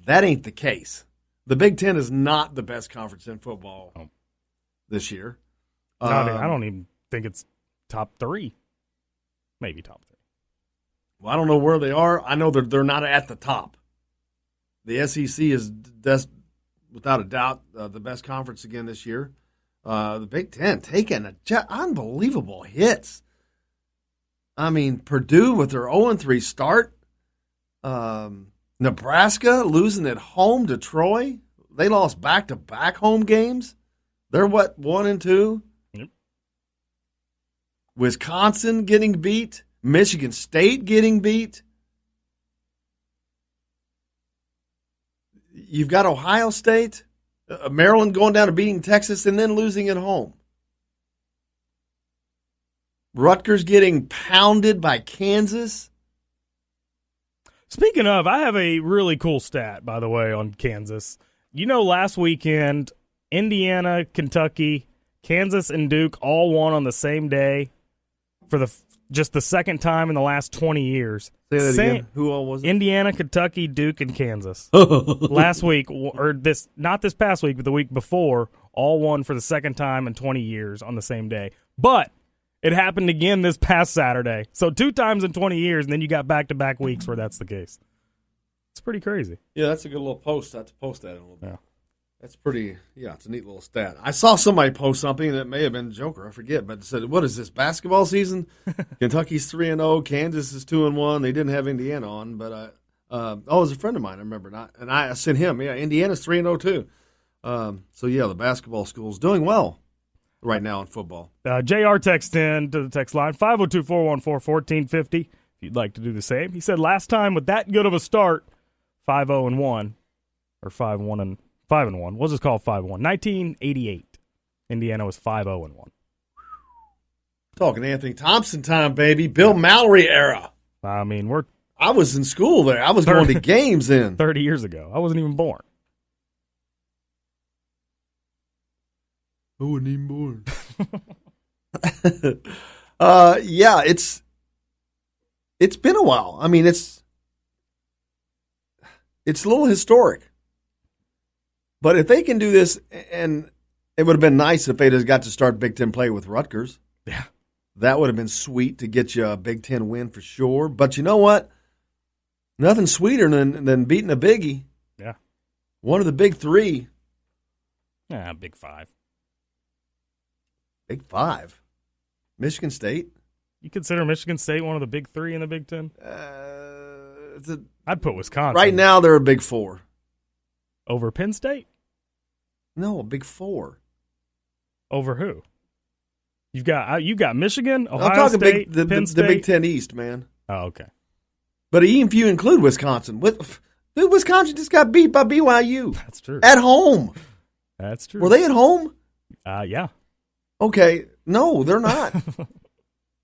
That ain't the case. The Big Ten is not the best conference in football this year. I don't even think it's top 3. Maybe top 3. Well, I don't know where they are. I know they're not at the top. The SEC is without a doubt the best conference again this year. The Big Ten taking unbelievable hits. I mean, Purdue with their 0-3 start. Nebraska losing at home to Troy. They lost back-to-back home games. They're 1-2? Yep. Wisconsin getting beat. Michigan State getting beat. You've got Ohio State, Maryland going down to beating Texas and then losing at home. Rutgers getting pounded by Kansas. Speaking of, I have a really cool stat, by the way, on Kansas. Last weekend, Indiana, Kentucky, Kansas, and Duke all won on the same day for just the second time in the last 20 years. Say that again. Who all was it? Indiana, Kentucky, Duke, and Kansas. Last week, not this past week, but the week before, all won for the second time in 20 years on the same day. But it happened again this past Saturday. So 2 times in 20 years, and then you got back-to-back weeks where that's the case. It's pretty crazy. Yeah, that's a good little post. I have to post that in a little bit. Yeah. That's pretty, it's a neat little stat. I saw somebody post something that may have been Joker, I forget, but it said, what is this, basketball season? Kentucky's 3-0, Kansas is 2-1. They didn't have Indiana on, but it was a friend of mine, I remember. And I sent him, Indiana's 3-0 too. The basketball school's doing well right now in football. JR texted in to the text line, 502-414-1450, if you'd like to do the same. He said last time with that good of a start, 5-0-1, or 5-1 5-1. We'll just call it 5-1. 1988. Indiana was 5-0-1. Talking Anthony Thompson time, baby. Bill Mallory era. I mean, I was in school there. I was going to games then. 30 years ago. I wasn't even born. I wasn't even born. It's been a while. I mean, it's a little historic. But if they can do this, and it would have been nice if they just got to start Big Ten play with Rutgers. Yeah. That would have been sweet to get you a Big Ten win for sure. But you know what? Nothing sweeter than beating a Biggie. Yeah. One of the big 3. Yeah, Big 5. Big 5? Michigan State? You consider Michigan State one of the big 3 in the Big Ten? I'd put Wisconsin. Right now, they're a Big 4. Over Penn State? No, a Big 4. Over who? You got Michigan, Ohio I'm talking State, the Penn State. Big Ten East, man. Oh, okay. But even if you include Wisconsin, Wisconsin just got beat by BYU. That's true. At home. That's true. Were they at home? Yeah. Okay. No, they're not.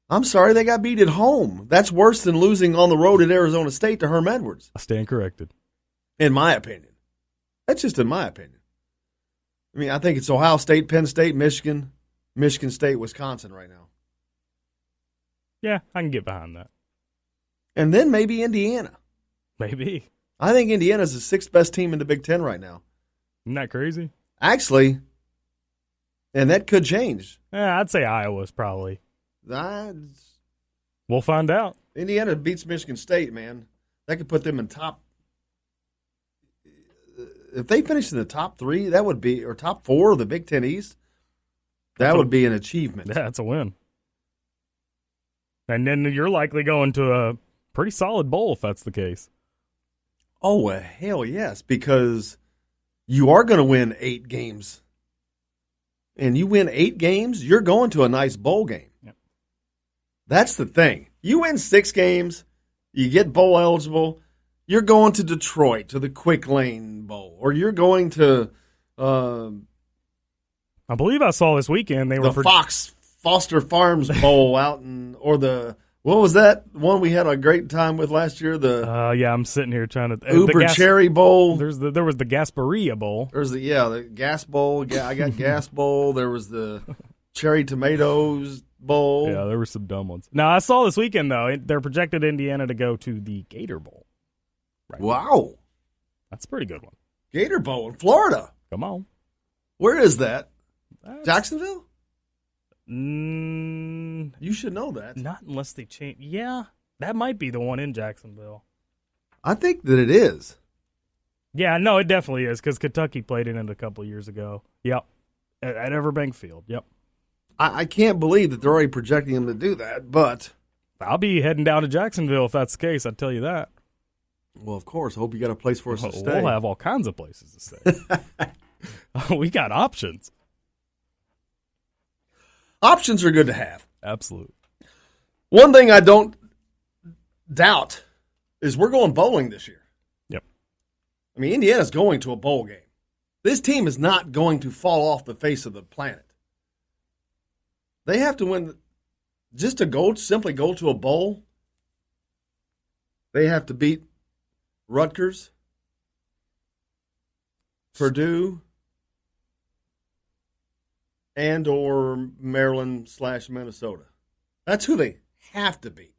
I'm sorry, they got beat at home. That's worse than losing on the road at Arizona State to Herm Edwards. I stand corrected. In my opinion. That's just in my opinion. I mean, I think it's Ohio State, Penn State, Michigan State, Wisconsin right now. Yeah, I can get behind that. And then maybe Indiana. Maybe. I think Indiana's the 6th best team in the Big Ten right now. Isn't that crazy? Actually, and that could change. Yeah, I'd say Iowa's probably. We'll find out. Indiana beats Michigan State, man. That could put them in top. If they finish in the top 3, that would be, or top 4 of the Big Ten East, that would be an achievement. Yeah, that's a win. And then you're likely going to a pretty solid bowl if that's the case. Oh, well, hell yes, because you are going to win 8 games. And you win 8 games, you're going to a nice bowl game. Yep. That's the thing. You win 6 games, you get bowl eligible, You're going to Detroit to the Quick Lane Bowl, or you're going to I believe I saw this weekend they were the Foster Farms Bowl out or the what was that one we had a great time with last year? The I'm sitting here trying to Uber Cherry Bowl. There was the Gasparilla Bowl. There's the Gas Bowl. I got Gas Bowl. There was the Cherry Tomatoes Bowl. Yeah, there were some dumb ones. Now I saw this weekend though they're projected Indiana to go to the Gator Bowl. Right. Wow, that's a pretty good one. Gator Bowl in Florida. Come on, where is that? Jacksonville? You should know that. Not unless they change. Yeah, that might be the one in Jacksonville. I think that it is. Yeah, no, it definitely is because Kentucky played in it a couple of years ago. Yep, at Everbank Field. Yep. I can't believe that they're already projecting them to do that, but I'll be heading down to Jacksonville if that's the case. I tell you that. Well, of course. I hope you got a place for us to stay. We'll have all kinds of places to stay. We got options. Options are good to have. Absolutely. One thing I don't doubt is we're going bowling this year. Yep. I mean, Indiana's going to a bowl game. This team is not going to fall off the face of the planet. They have to win just to simply go to a bowl. They have to beat Rutgers, Purdue, and or Maryland/Minnesota. That's who they have to beat.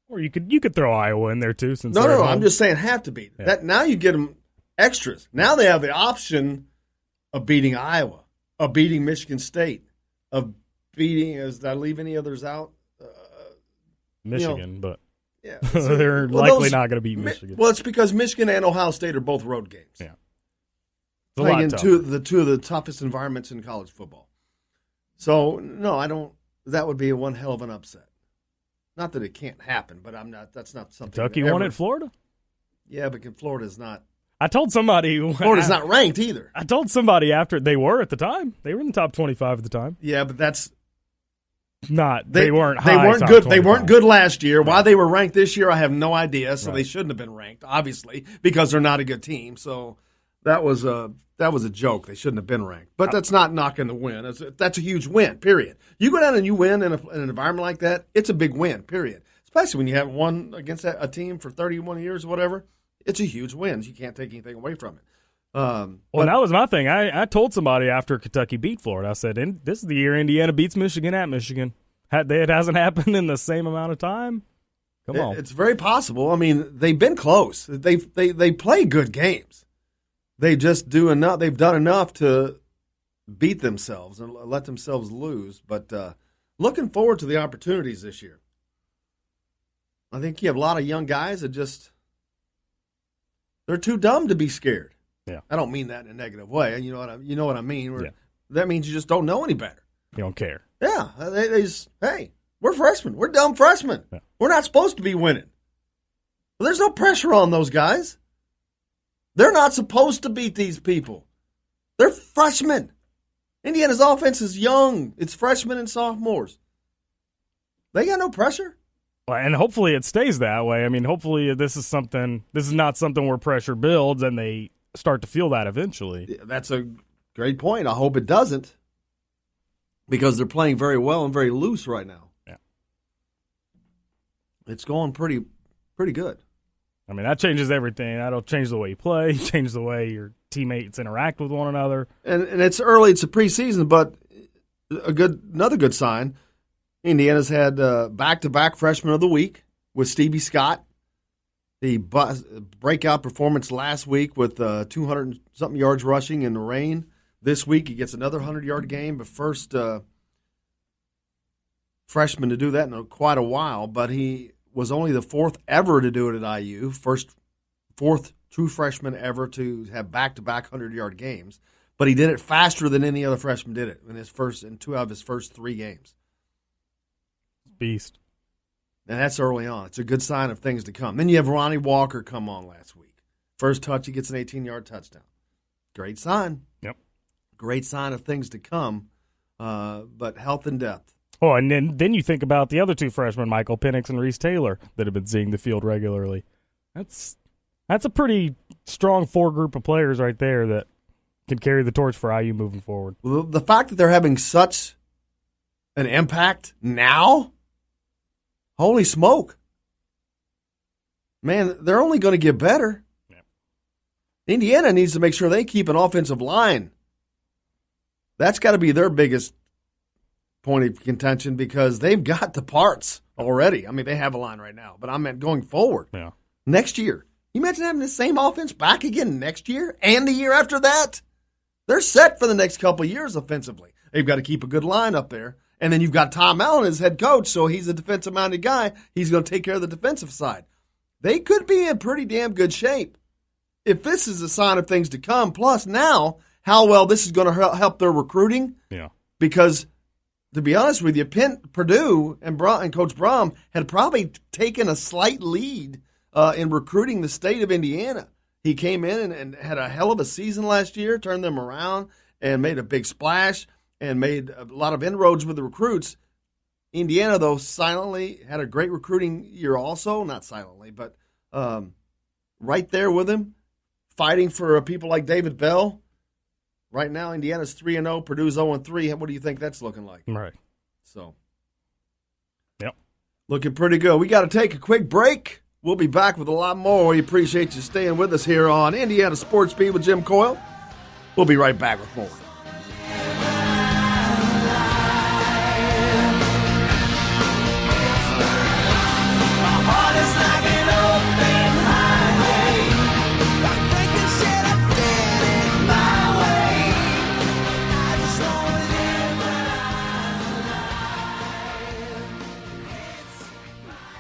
Or you could throw Iowa in there too. Since no, I'm just saying have to beat. Yeah. That now you get them extras. Now they have the option of beating Iowa, of beating Michigan State, of beating. Did I leave any others out? Michigan, but yeah, they're likely not going to beat Michigan. Well, it's because Michigan and Ohio State are both road games. Yeah, playing in two of the toughest environments in college football. So no, I don't. That would be one hell of an upset. Not that it can't happen, but I'm not. That's not something. Kentucky won at Florida. Yeah, but Florida's not. I told somebody Florida's not ranked either. I told somebody after they were at the time. They were in the top 25 at the time. Yeah, but that's not. They weren't. They weren't good. 25. They weren't good last year. Why they were ranked this year, I have no idea. So they shouldn't have been ranked, obviously, because they're not a good team. So that was a joke. They shouldn't have been ranked. But that's not knocking the win. That's a huge win. Period. You go down and you win in an environment like that. It's a big win. Period. Especially when you haven't won against a team for 31 years or whatever. It's a huge win. You can't take anything away from it. Well, that was my thing. I told somebody after Kentucky beat Florida, I said, this is the year Indiana beats Michigan at Michigan. It hasn't happened in the same amount of time. Come on. It's very possible. I mean, they've been close. They play good games. They just do enough. They've done enough to beat themselves and let themselves lose. But looking forward to the opportunities this year. I think you have a lot of young guys that they're too dumb to be scared. Yeah. I don't mean that in a negative way. You know what I mean? Yeah. That means you just don't know any better. You don't care. Yeah. They just, hey, we're freshmen. We're dumb freshmen. Yeah. We're not supposed to be winning. Well, there's no pressure on those guys. They're not supposed to beat these people. They're freshmen. Indiana's offense is young. It's freshmen and sophomores. They got no pressure. Well, and hopefully it stays that way. I mean, hopefully this is not something where pressure builds and they start to feel that eventually. That's a great point. I hope it doesn't, because they're playing very well and very loose right now. Yeah. It's going pretty good. I mean, that changes everything. That'll change the way you play, change the way your teammates interact with one another. And it's early. It's a preseason, but another good sign. Indiana's had back-to-back Freshman of the Week with Stevie Scott. The breakout performance last week with 200-something yards rushing in the rain. This week he gets another 100-yard game, the first freshman to do that in quite a while. But he was only the fourth ever to do it at IU, fourth true freshman ever to have back-to-back 100-yard games. But he did it faster than any other freshman did it in two out of his first three games. Beast. And that's early on. It's a good sign of things to come. Then you have Ronnie Walker come on last week. First touch, he gets an 18-yard touchdown. Great sign. Yep. Great sign of things to come, but health and depth. Oh, and then you think about the other two freshmen, Michael Penix and Reese Taylor, that have been seeing the field regularly. That's That's a pretty strong 4 group of players right there that can carry the torch for IU moving forward. The fact that they're having such an impact now, holy smoke. Man, they're only going to get better. Yep. Indiana needs to make sure they keep an offensive line. That's got to be their biggest point of contention because they've got the parts already. I mean, they have a line right now, but I meant going forward. Yeah. Next year. You imagine having the same offense back again next year and the year after that? They're set for the next couple of years offensively. They've got to keep a good line up there. And then you've got Tom Allen as head coach, so he's a defensive-minded guy. He's going to take care of the defensive side. They could be in pretty damn good shape if this is a sign of things to come. Plus, now, how well this is going to help their recruiting. Yeah. Because, to be honest with you, Purdue and Coach Brom had probably taken a slight lead in recruiting the state of Indiana. He came in and had a hell of a season last year, turned them around, and made a big splash and made a lot of inroads with the recruits. Indiana, though, silently had a great recruiting year also. Not silently, but right there with him, fighting for people like David Bell. Right now, Indiana's 3-0, Purdue's 0-3. What do you think that's looking like? Right. So, yep. Looking pretty good. We got to take a quick break. We'll be back with a lot more. We appreciate you staying with us here on Indiana Sports Beat with Jim Coyle. We'll be right back with more.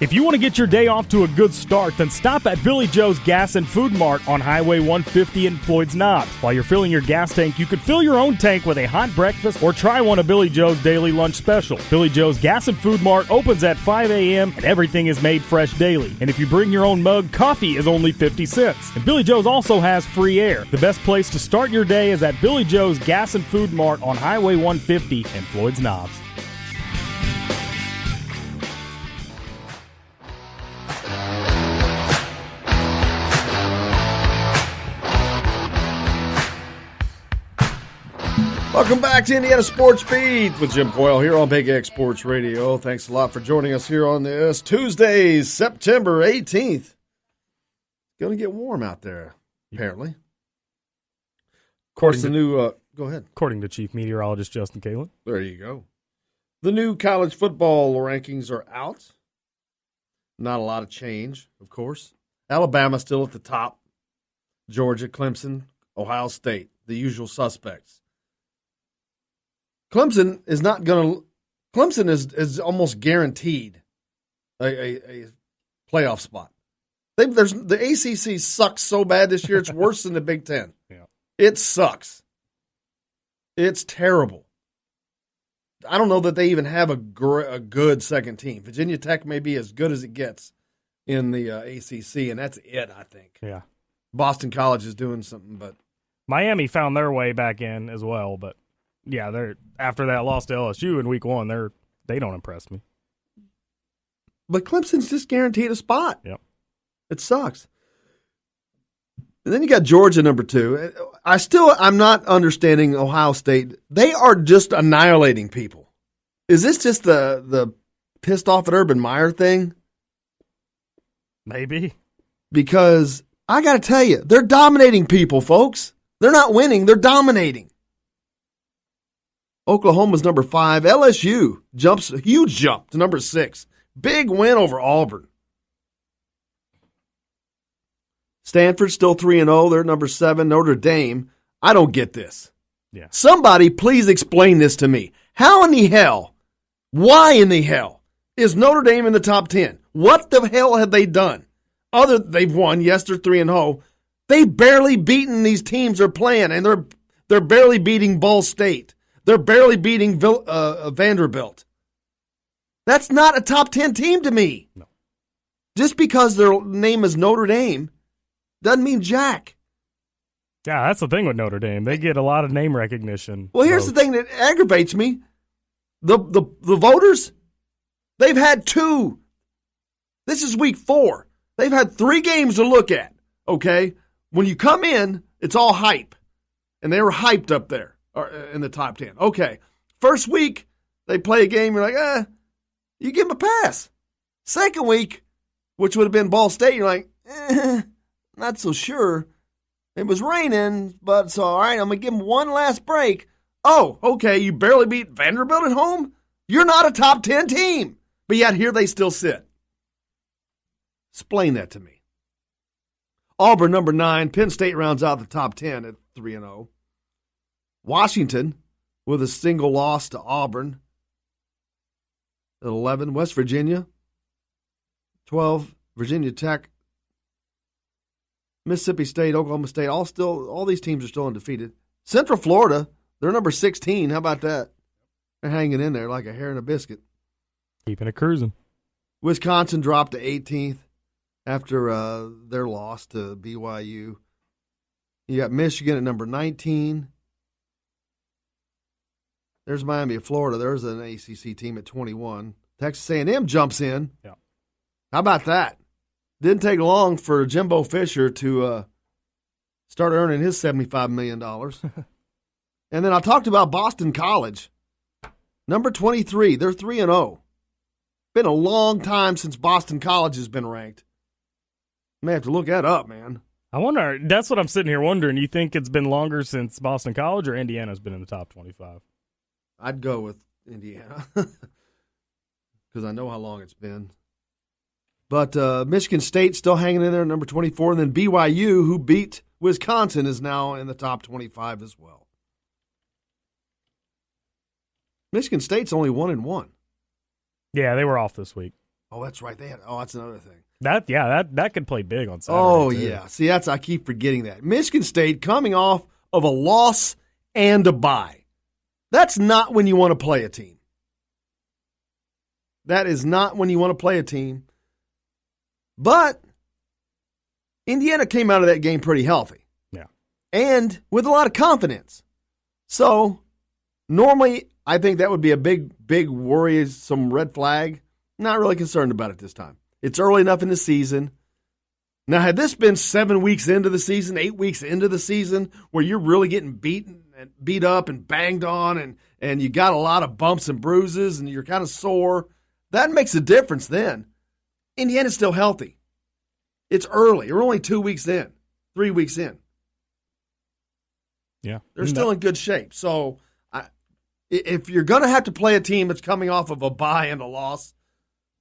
If you want to get your day off to a good start, then stop at Billy Joe's Gas and Food Mart on Highway 150 in Floyd's Knobs. While you're filling your gas tank, you could fill your own tank with a hot breakfast or try one of Billy Joe's daily lunch special. Billy Joe's Gas and Food Mart opens at 5 a.m. and everything is made fresh daily. And if you bring your own mug, coffee is only 50 cents. And Billy Joe's also has free air. The best place to start your day is at Billy Joe's Gas and Food Mart on Highway 150 in Floyd's Knobs. Welcome back to Indiana Sports Beat with Jim Coyle here on Big X Sports Radio. Thanks a lot for joining us here on this Tuesday, September 18th. It's going to get warm out there, apparently. Of course, the new go ahead. According to Chief Meteorologist Justin Kalen. There you go. The new college football rankings are out. Not a lot of change, of course. Alabama still at the top. Georgia, Clemson, Ohio State, the usual suspects. Clemson is not going to. Clemson is almost guaranteed a playoff spot. The ACC sucks so bad this year; it's worse than the Big Ten. Yeah, it sucks. It's terrible. I don't know that they even have a good second team. Virginia Tech may be as good as it gets in the ACC, and that's it. I think. Yeah, Boston College is doing something, but Miami found their way back in as well, but. Yeah, they're after that loss to LSU in week 1, they don't impress me. But Clemson's just guaranteed a spot. Yep. It sucks. And then you got Georgia number 2. I'm not understanding Ohio State. They are just annihilating people. Is this just the pissed off at Urban Meyer thing? Maybe. Because I got to tell you, they're dominating people, folks. They're not winning, they're dominating. Oklahoma's number 5. LSU jumps a huge jump to number 6. Big win over Auburn. Stanford's still 3-0. They're number 7. Notre Dame. I don't get this. Yeah. Somebody please explain this to me. How in the hell, why in the hell is Notre Dame in the top 10? What the hell have they done? They've won. Yes, they're 3-0. They've barely beaten these teams they're playing, and they're barely beating Ball State. They're barely beating Vanderbilt. That's not a top 10 team to me. No. Just because their name is Notre Dame doesn't mean jack. Yeah, that's the thing with Notre Dame. They get a lot of name recognition. Well, here's the thing that aggravates me. The voters, they've had 2. This is week 4. They've had 3 games to look at. okay? When you come in, it's all hype. And they were hyped up there in the top 10. Okay, first week, they play a game, you're like, you give them a pass. Second week, which would have been Ball State, you're like, not so sure. It was raining, but it's all right. I'm going to give them one last break. Oh, okay, you barely beat Vanderbilt at home? You're not a top 10 team. But yet here they still sit. Explain that to me. Auburn, number 9. Penn State rounds out the top 10 at 3-0. Washington with a single loss to Auburn at 11. West Virginia, 12. Virginia Tech, Mississippi State, Oklahoma State, all these teams are still undefeated. Central Florida, they're number 16. How about that? They're hanging in there like a hair in a biscuit. Keeping it cruising. Wisconsin dropped to 18th after their loss to BYU. You got Michigan at number 19. There's Miami of Florida. There's an ACC team at 21. Texas A&M jumps in. Yeah. How about that? Didn't take long for Jimbo Fisher to start earning his $75 million. And then I talked about Boston College. Number 23, they're 3-0. Been a long time since Boston College has been ranked. May have to look that up, man. I wonder, that's what I'm sitting here wondering. You think it's been longer since Boston College or Indiana's been in the top 25? I'd go with Indiana because I know how long it's been. But Michigan State still hanging in there, number 24. And then BYU, who beat Wisconsin, is now in the top 25 as well. Michigan State's only 1-1. Yeah, they were off this week. Oh, that's right. That's another thing. That could play big on Saturday. Oh, too. yeah. See, I keep forgetting that. Michigan State coming off of a loss and a bye. That's not when you want to play a team. That is not when you want to play a team. But Indiana came out of that game pretty healthy. Yeah. And with a lot of confidence. So normally I think that would be a big worrisome red flag. Not really concerned about it this time. It's early enough in the season. Now, had this been 7 weeks into the season, 8 weeks into the season, where you're really getting beat up and banged on and you got a lot of bumps and bruises and you're kind of sore, that makes a difference then. Indiana's still healthy. It's early. We're only 2 weeks in, 3 weeks in. Yeah. They're still in good shape. So if you're going to have to play a team that's coming off of a bye and a loss,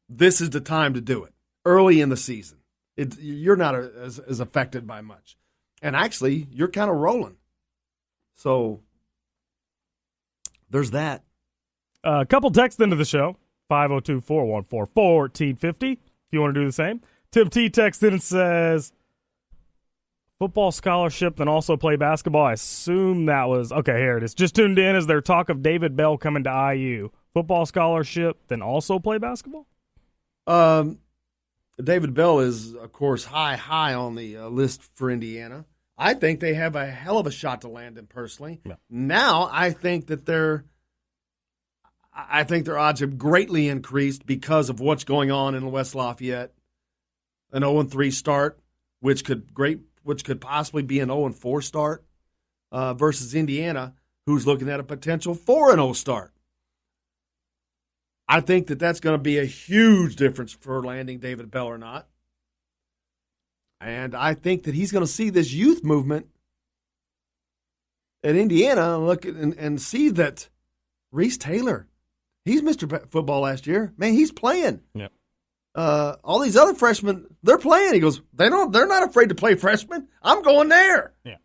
this is the time to do it, early in the season. You're not as affected by much. And actually, you're kind of rolling. So there's that. A couple texts into the show, 502-414-1450, if you want to do the same. Tim T texted in and says, football scholarship, then also play basketball. I assume that was, okay, here it is. Just tuned in as their talk of David Bell coming to IU. Football scholarship, then also play basketball? David Bell is, of course, high on the list for Indiana. I think they have a hell of a shot to land him personally. Yeah. Now I think that their odds have greatly increased because of what's going on in West Lafayette. An 0-3 start, which could possibly be an 0-4 start, versus Indiana, who's looking at a potential 4-0 start. I think that's going to be a huge difference for landing David Bell or not. And I think that he's going to see this youth movement at Indiana and see that Reese Taylor, he's Mr. Football last year. Man, he's playing. Yep. All these other freshmen, they're playing. He goes, they're not afraid to play freshmen. I'm going there. Yeah.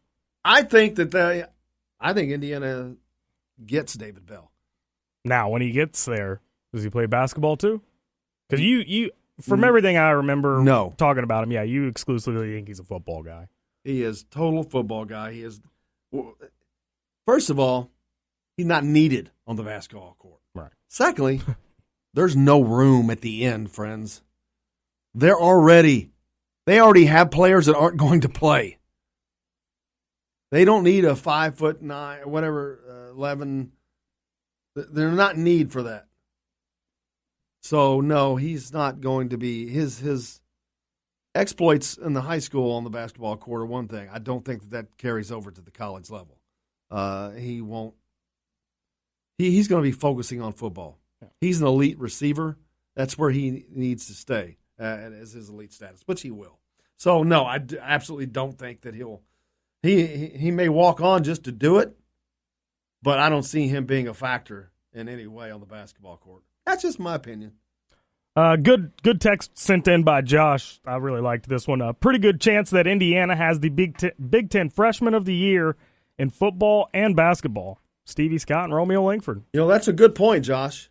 I think Indiana gets David Bell. Now, when he gets there, does he play basketball too? Because you from everything I remember talking about him, you exclusively think he's a football guy. He is total football guy. He is. First of all, he's not needed on the basketball court. Right. Secondly, there's no room at the end, friends. They already have players that aren't going to play. They don't need a 5'9", whatever, 11. They're not in need for that. So no, he's not going to be his exploits in the high school on the basketball court are one thing. I don't think that carries over to the college level. He won't. He's going to be focusing on football. He's an elite receiver. That's where he needs to stay as his elite status, which he will. So, no, I absolutely don't think that he may walk on just to do it, but I don't see him being a factor in any way on the basketball court. That's just my opinion. Good text sent in by Josh. I really liked this one. A pretty good chance that Indiana has the Big Ten Freshman of the Year in football and basketball. Stevie Scott and Romeo Langford. That's a good point, Josh.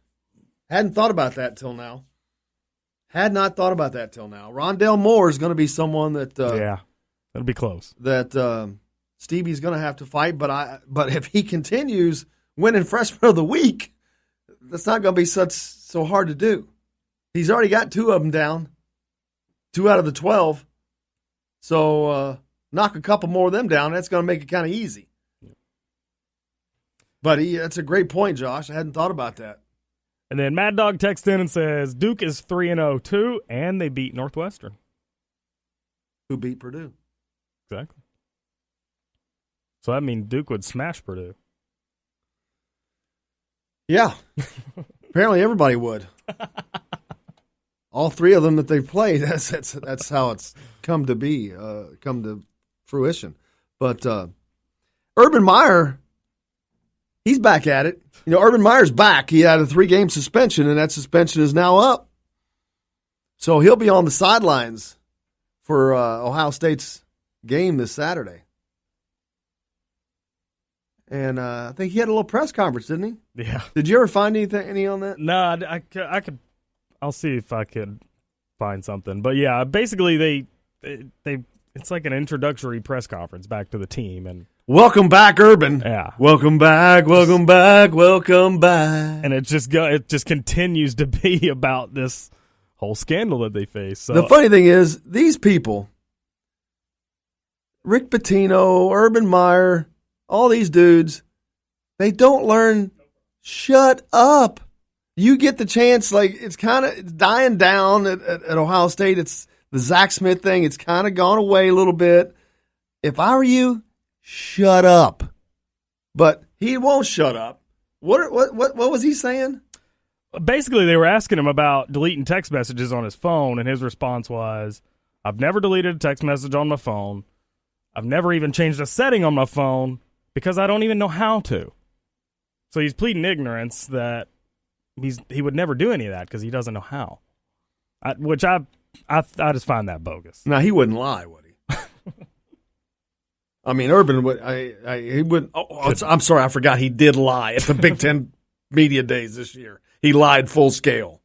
Hadn't thought about that till now. Had not thought about that till now. Rondell Moore is going to be someone that that'll be close. That Stevie's going to have to fight. But if he continues winning Freshman of the Week, that's not going to be so hard to do. He's already got 2 of them down, 2 out of the 12. So knock a couple more of them down. That's going to make it kind of easy. But that's a great point, Josh. I hadn't thought about that. And then Mad Dog texts in and says Duke is 3-0 too, and they beat Northwestern. Who beat Purdue? Exactly. So that means Duke would smash Purdue. Yeah. Apparently everybody would. All 3 of them that they've played. That's how it's come to be, come to fruition. But Urban Meyer, he's back at it. Urban Meyer's back. He had a 3-game suspension, and that suspension is now up. So he'll be on the sidelines for Ohio State's game this Saturday. And I think he had a little press conference, didn't he? Yeah. Did you ever find any on that? No, I could. I'll see if I could find something. But yeah, basically they it's like an introductory press conference back to the team and. Welcome back, Urban. Yeah. Welcome back, welcome back, welcome back. And it just continues to be about this whole scandal that they face. So. The funny thing is, these people, Rick Pitino, Urban Meyer, all these dudes, they don't learn, shut up. You get the chance, it's kind of dying down at Ohio State. It's the Zach Smith thing. It's kind of gone away a little bit. If I were you, shut up. But he won't shut up. What was he saying? Basically, they were asking him about deleting text messages on his phone, and his response was, I've never deleted a text message on my phone. I've never even changed a setting on my phone because I don't even know how to. So he's pleading ignorance that he would never do any of that because he doesn't know how. Which I just find that bogus. Now, he wouldn't lie, would he? I mean, Urban would. He would. I'm sorry, I forgot he did lie at the Big Ten Media Days this year. He lied full scale.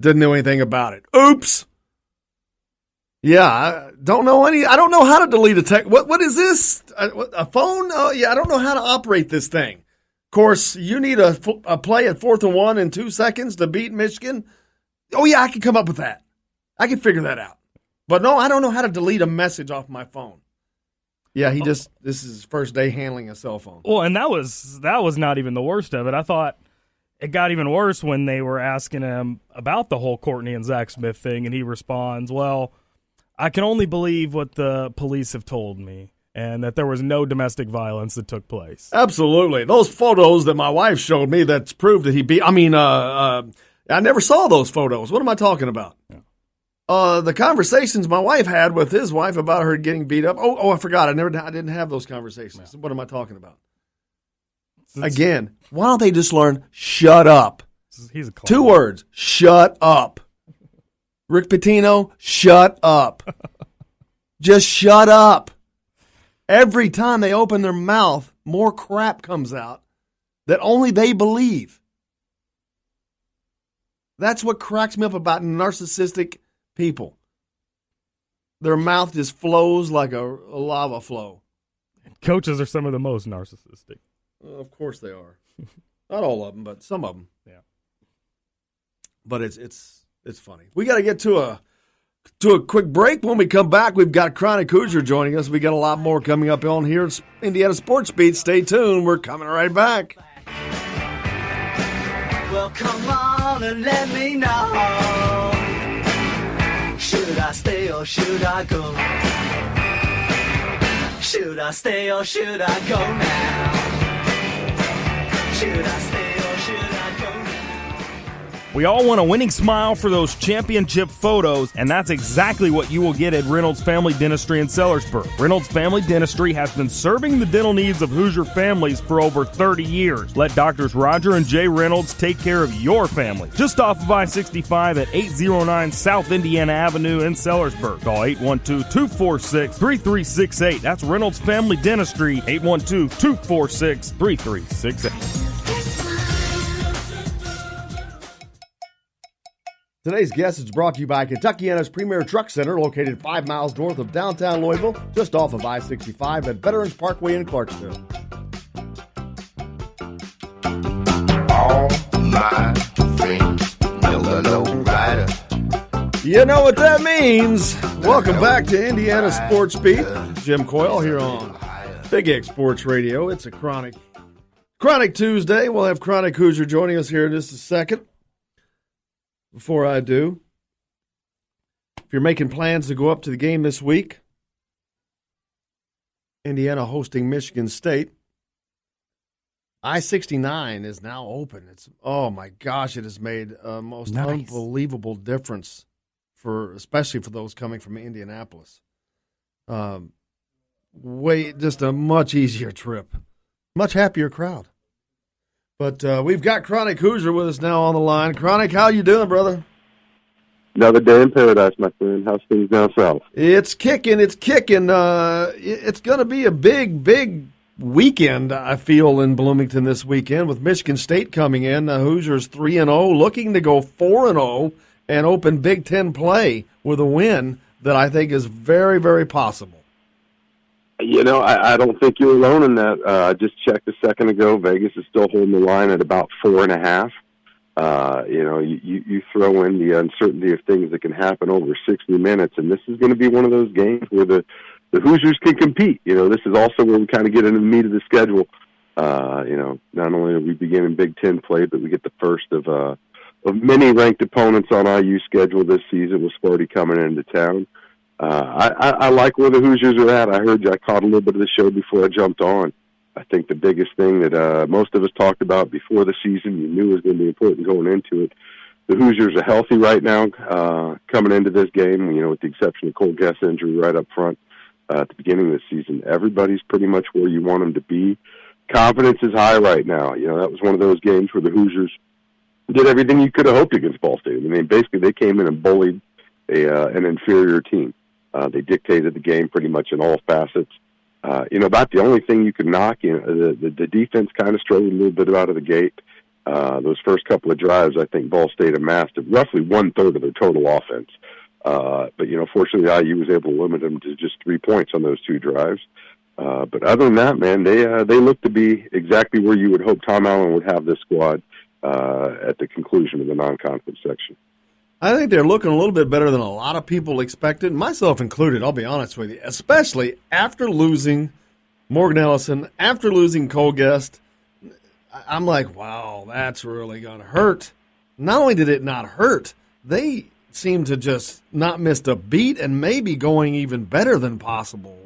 Didn't know anything about it. Oops. Yeah, I don't know I don't know how to delete a text. What is this? A phone? Oh, yeah, I don't know how to operate this thing. Of course, you need a play at 4th and 1 in 2 seconds to beat Michigan. Oh yeah, I can come up with that. I can figure that out. But no, I don't know how to delete a message off my phone. Yeah, this is his first day handling a cell phone. Well, and that was not even the worst of it. I thought it got even worse when they were asking him about the whole Courtney and Zach Smith thing, and he responds, well, I can only believe what the police have told me, and that there was no domestic violence that took place. Absolutely. Those photos that my wife showed me that's proved that he beat. I mean, I never saw those photos. What am I talking about? Yeah. The conversations my wife had with his wife about her getting beat up. Oh, I forgot. I didn't have those conversations. Yeah. What am I talking about? Again, why don't they just learn shut up? He's a clown. 2 words. Shut up. Rick Pitino, shut up. Just shut up. Every time they open their mouth, more crap comes out that only they believe. That's what cracks me up about narcissistic people. Their mouth just flows like a lava flow. Coaches are some of the most narcissistic. Well, of course they are. Not all of them, but some of them. Yeah. But it's funny. We got to get to a quick break. When we come back, we've got Chronic Hoosier joining us. We got a lot more coming up on here at Indiana Sports Beat. Stay tuned. We're coming right back. Well, come on and let me know. Should I stay or should I go? Should I stay or should I go now? Should I stay or should I go now? We all want a winning smile for those championship photos, and that's exactly what you will get at Reynolds Family Dentistry in Sellersburg. Reynolds Family Dentistry has been serving the dental needs of Hoosier families for over 30 years. Let Doctors Roger and Jay Reynolds take care of your family. Just off of I-65 at 809 South Indiana Avenue in Sellersburg. Call 812-246-3368. That's Reynolds Family Dentistry, 812-246-3368. Today's guest is brought to you by Kentuckiana's Premier Truck Center, located 5 miles north of downtown Louisville, just off of I-65 at Veterans Parkway in Clarksville. All my friends know the low rider. You know what that means. Welcome back to Indiana Sports Beat. Jim Coyle here on Big X Sports Radio. It's a Chronic Tuesday. We'll have Chronic Hoosier joining us here in just a second. Before I do, if you're making plans to go up to the game this week, Indiana hosting Michigan State, I-69 is now open. Oh my gosh, it has made a most unbelievable difference especially for those coming from Indianapolis. Just a much easier trip, much happier crowd. But we've got Chronic Hoosier with us now on the line. Chronic, how you doing, brother? Another day in paradise, my friend. How's things down south? It's kicking. It's going to be a big weekend, I feel, in Bloomington this weekend with Michigan State coming in. The Hoosiers 3-0, looking to go 4-0 and open Big Ten play with a win that I think is very, very possible. You know, I don't think you're alone in that. I just checked a second ago. Vegas is still holding the line at about 4.5. You throw in the uncertainty of things that can happen over 60 minutes, and this is going to be one of those games where the Hoosiers can compete. You know, this is also where we kind of get into the meat of the schedule. Not only are we beginning Big Ten play, but we get the first of many ranked opponents on IU's schedule this season with Sparty coming into town. I like where the Hoosiers are at. I caught a little bit of the show before I jumped on. I think the biggest thing that most of us talked about before the season, you knew was going to be important going into it. The Hoosiers are healthy right now coming into this game, with the exception of Cole Guest's injury right up front at the beginning of the season. Everybody's pretty much where you want them to be. Confidence is high right now. That was one of those games where the Hoosiers did everything you could have hoped against Ball State. I mean, basically they came in and bullied an inferior team. They dictated the game pretty much in all facets. About the only thing you could knock, the defense kind of struggled a little bit out of the gate. Those first couple of drives, I think Ball State amassed roughly 1/3 of their total offense. But fortunately, IU was able to limit them to just 3 points on those 2 drives. But other than that, man, they look to be exactly where you would hope Tom Allen would have this squad at the conclusion of the non-conference section. I think they're looking a little bit better than a lot of people expected, myself included, I'll be honest with you, especially after losing Morgan Ellison, after losing Cole Guest. I'm like, wow, that's really going to hurt. Not only did it not hurt, they seem to just not miss a beat and maybe going even better than possible.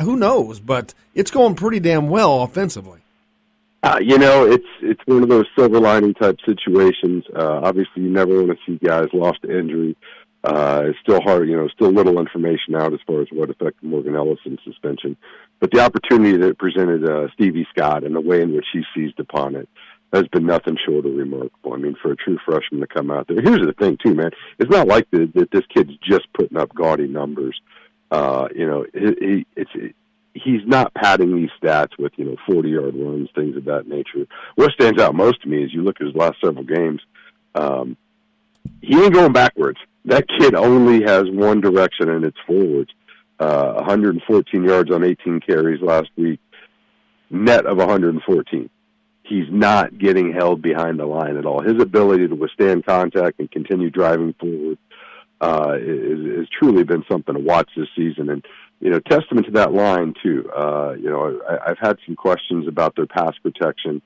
Who knows, but it's going pretty damn well offensively. It's one of those silver lining type situations. Obviously, you never want to see guys lost to injury. It's still hard, still little information out as far as what affected Morgan Ellison's suspension. But the opportunity that presented Stevie Scott and the way in which he seized upon it has been nothing short of remarkable. I mean, for a true freshman to come out there. Here's the thing, too, man. It's not like that this kid's just putting up gaudy numbers. He's not padding these stats with, 40-yard runs, things of that nature. What stands out most to me is you look at his last several games, he ain't going backwards. That kid only has one direction, and it's forwards. 114 yards on 18 carries last week, net of 114. He's not getting held behind the line at all. His ability to withstand contact and continue driving forward has truly been something to watch this season. And, testament to that line, too. I've had some questions about their pass protection.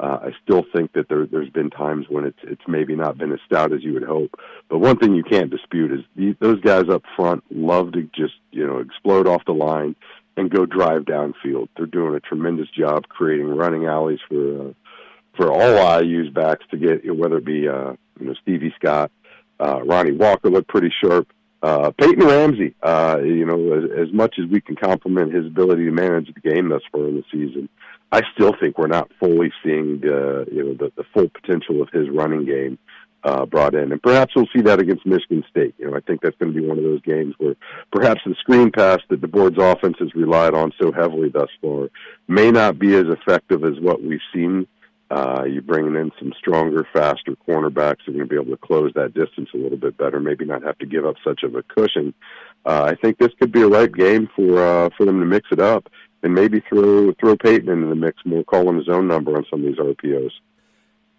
I still think that there's been times when it's maybe not been as stout as you would hope. But one thing you can't dispute is those guys up front love to just explode off the line and go drive downfield. They're doing a tremendous job creating running alleys for all IU's backs to get, whether it be Stevie Scott, Ronnie Walker looked pretty sharp. Peyton Ramsey, as much as we can compliment his ability to manage the game thus far in the season, I still think we're not fully seeing the full potential of his running game brought in. And perhaps we'll see that against Michigan State. I think that's going to be one of those games where perhaps the screen pass that the board's offense has relied on so heavily thus far may not be as effective as what we've seen. You're bringing in some stronger, faster cornerbacks who are going to be able to close that distance a little bit better, maybe not have to give up such of a cushion. I think this could be a ripe game for them to mix it up and maybe throw Peyton into the mix more, calling his own number on some of these RPOs.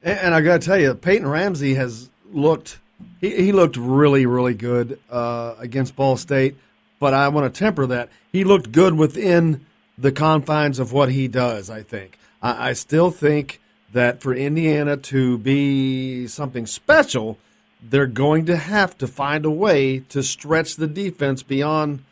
And I got to tell you, Peyton Ramsey has looked he looked really, really good against Ball State, but I want to temper that. He looked good within the confines of what he does, I think. I still think that for Indiana to be something special, they're going to have to find a way to stretch the defense beyond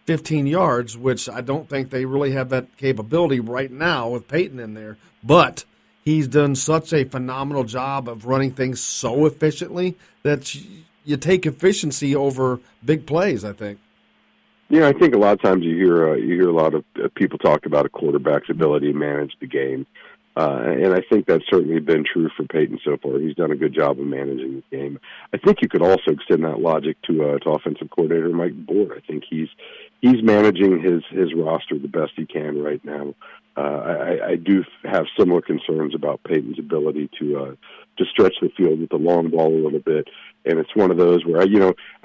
15 yards, which I don't think they really have that capability right now with Peyton in there. But he's done such a phenomenal job of running things so efficiently that you take efficiency over big plays, I think. I think a lot of times you hear a lot of people talk about a quarterback's ability to manage the game. And I think that's certainly been true for Peyton so far. He's done a good job of managing the game. I think you could also extend that logic to offensive coordinator Mike Board. I think he's managing his roster the best he can right now. I do have similar concerns about Peyton's ability to stretch the field with the long ball a little bit. And it's one of those where I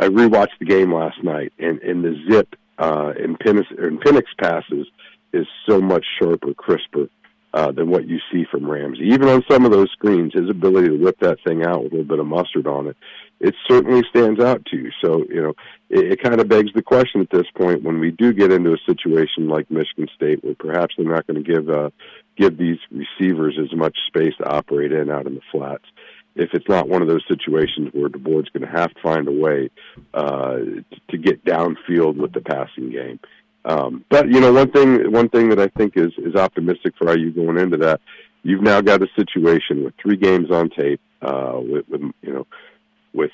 rewatched the game last night, and the zip in Penix's passes is so much sharper, crisper than what you see from Ramsey. Even on some of those screens, his ability to whip that thing out with a little bit of mustard on it, it certainly stands out to you. So, it kind of begs the question at this point, when we do get into a situation like Michigan State, where perhaps they're not going to give these receivers as much space to operate in out in the flats. If it's not one of those situations where the board's going to have to find a way to get downfield with the passing game. But one thing that I think is optimistic for IU going into that, you've now got a situation with 3 games on tape, with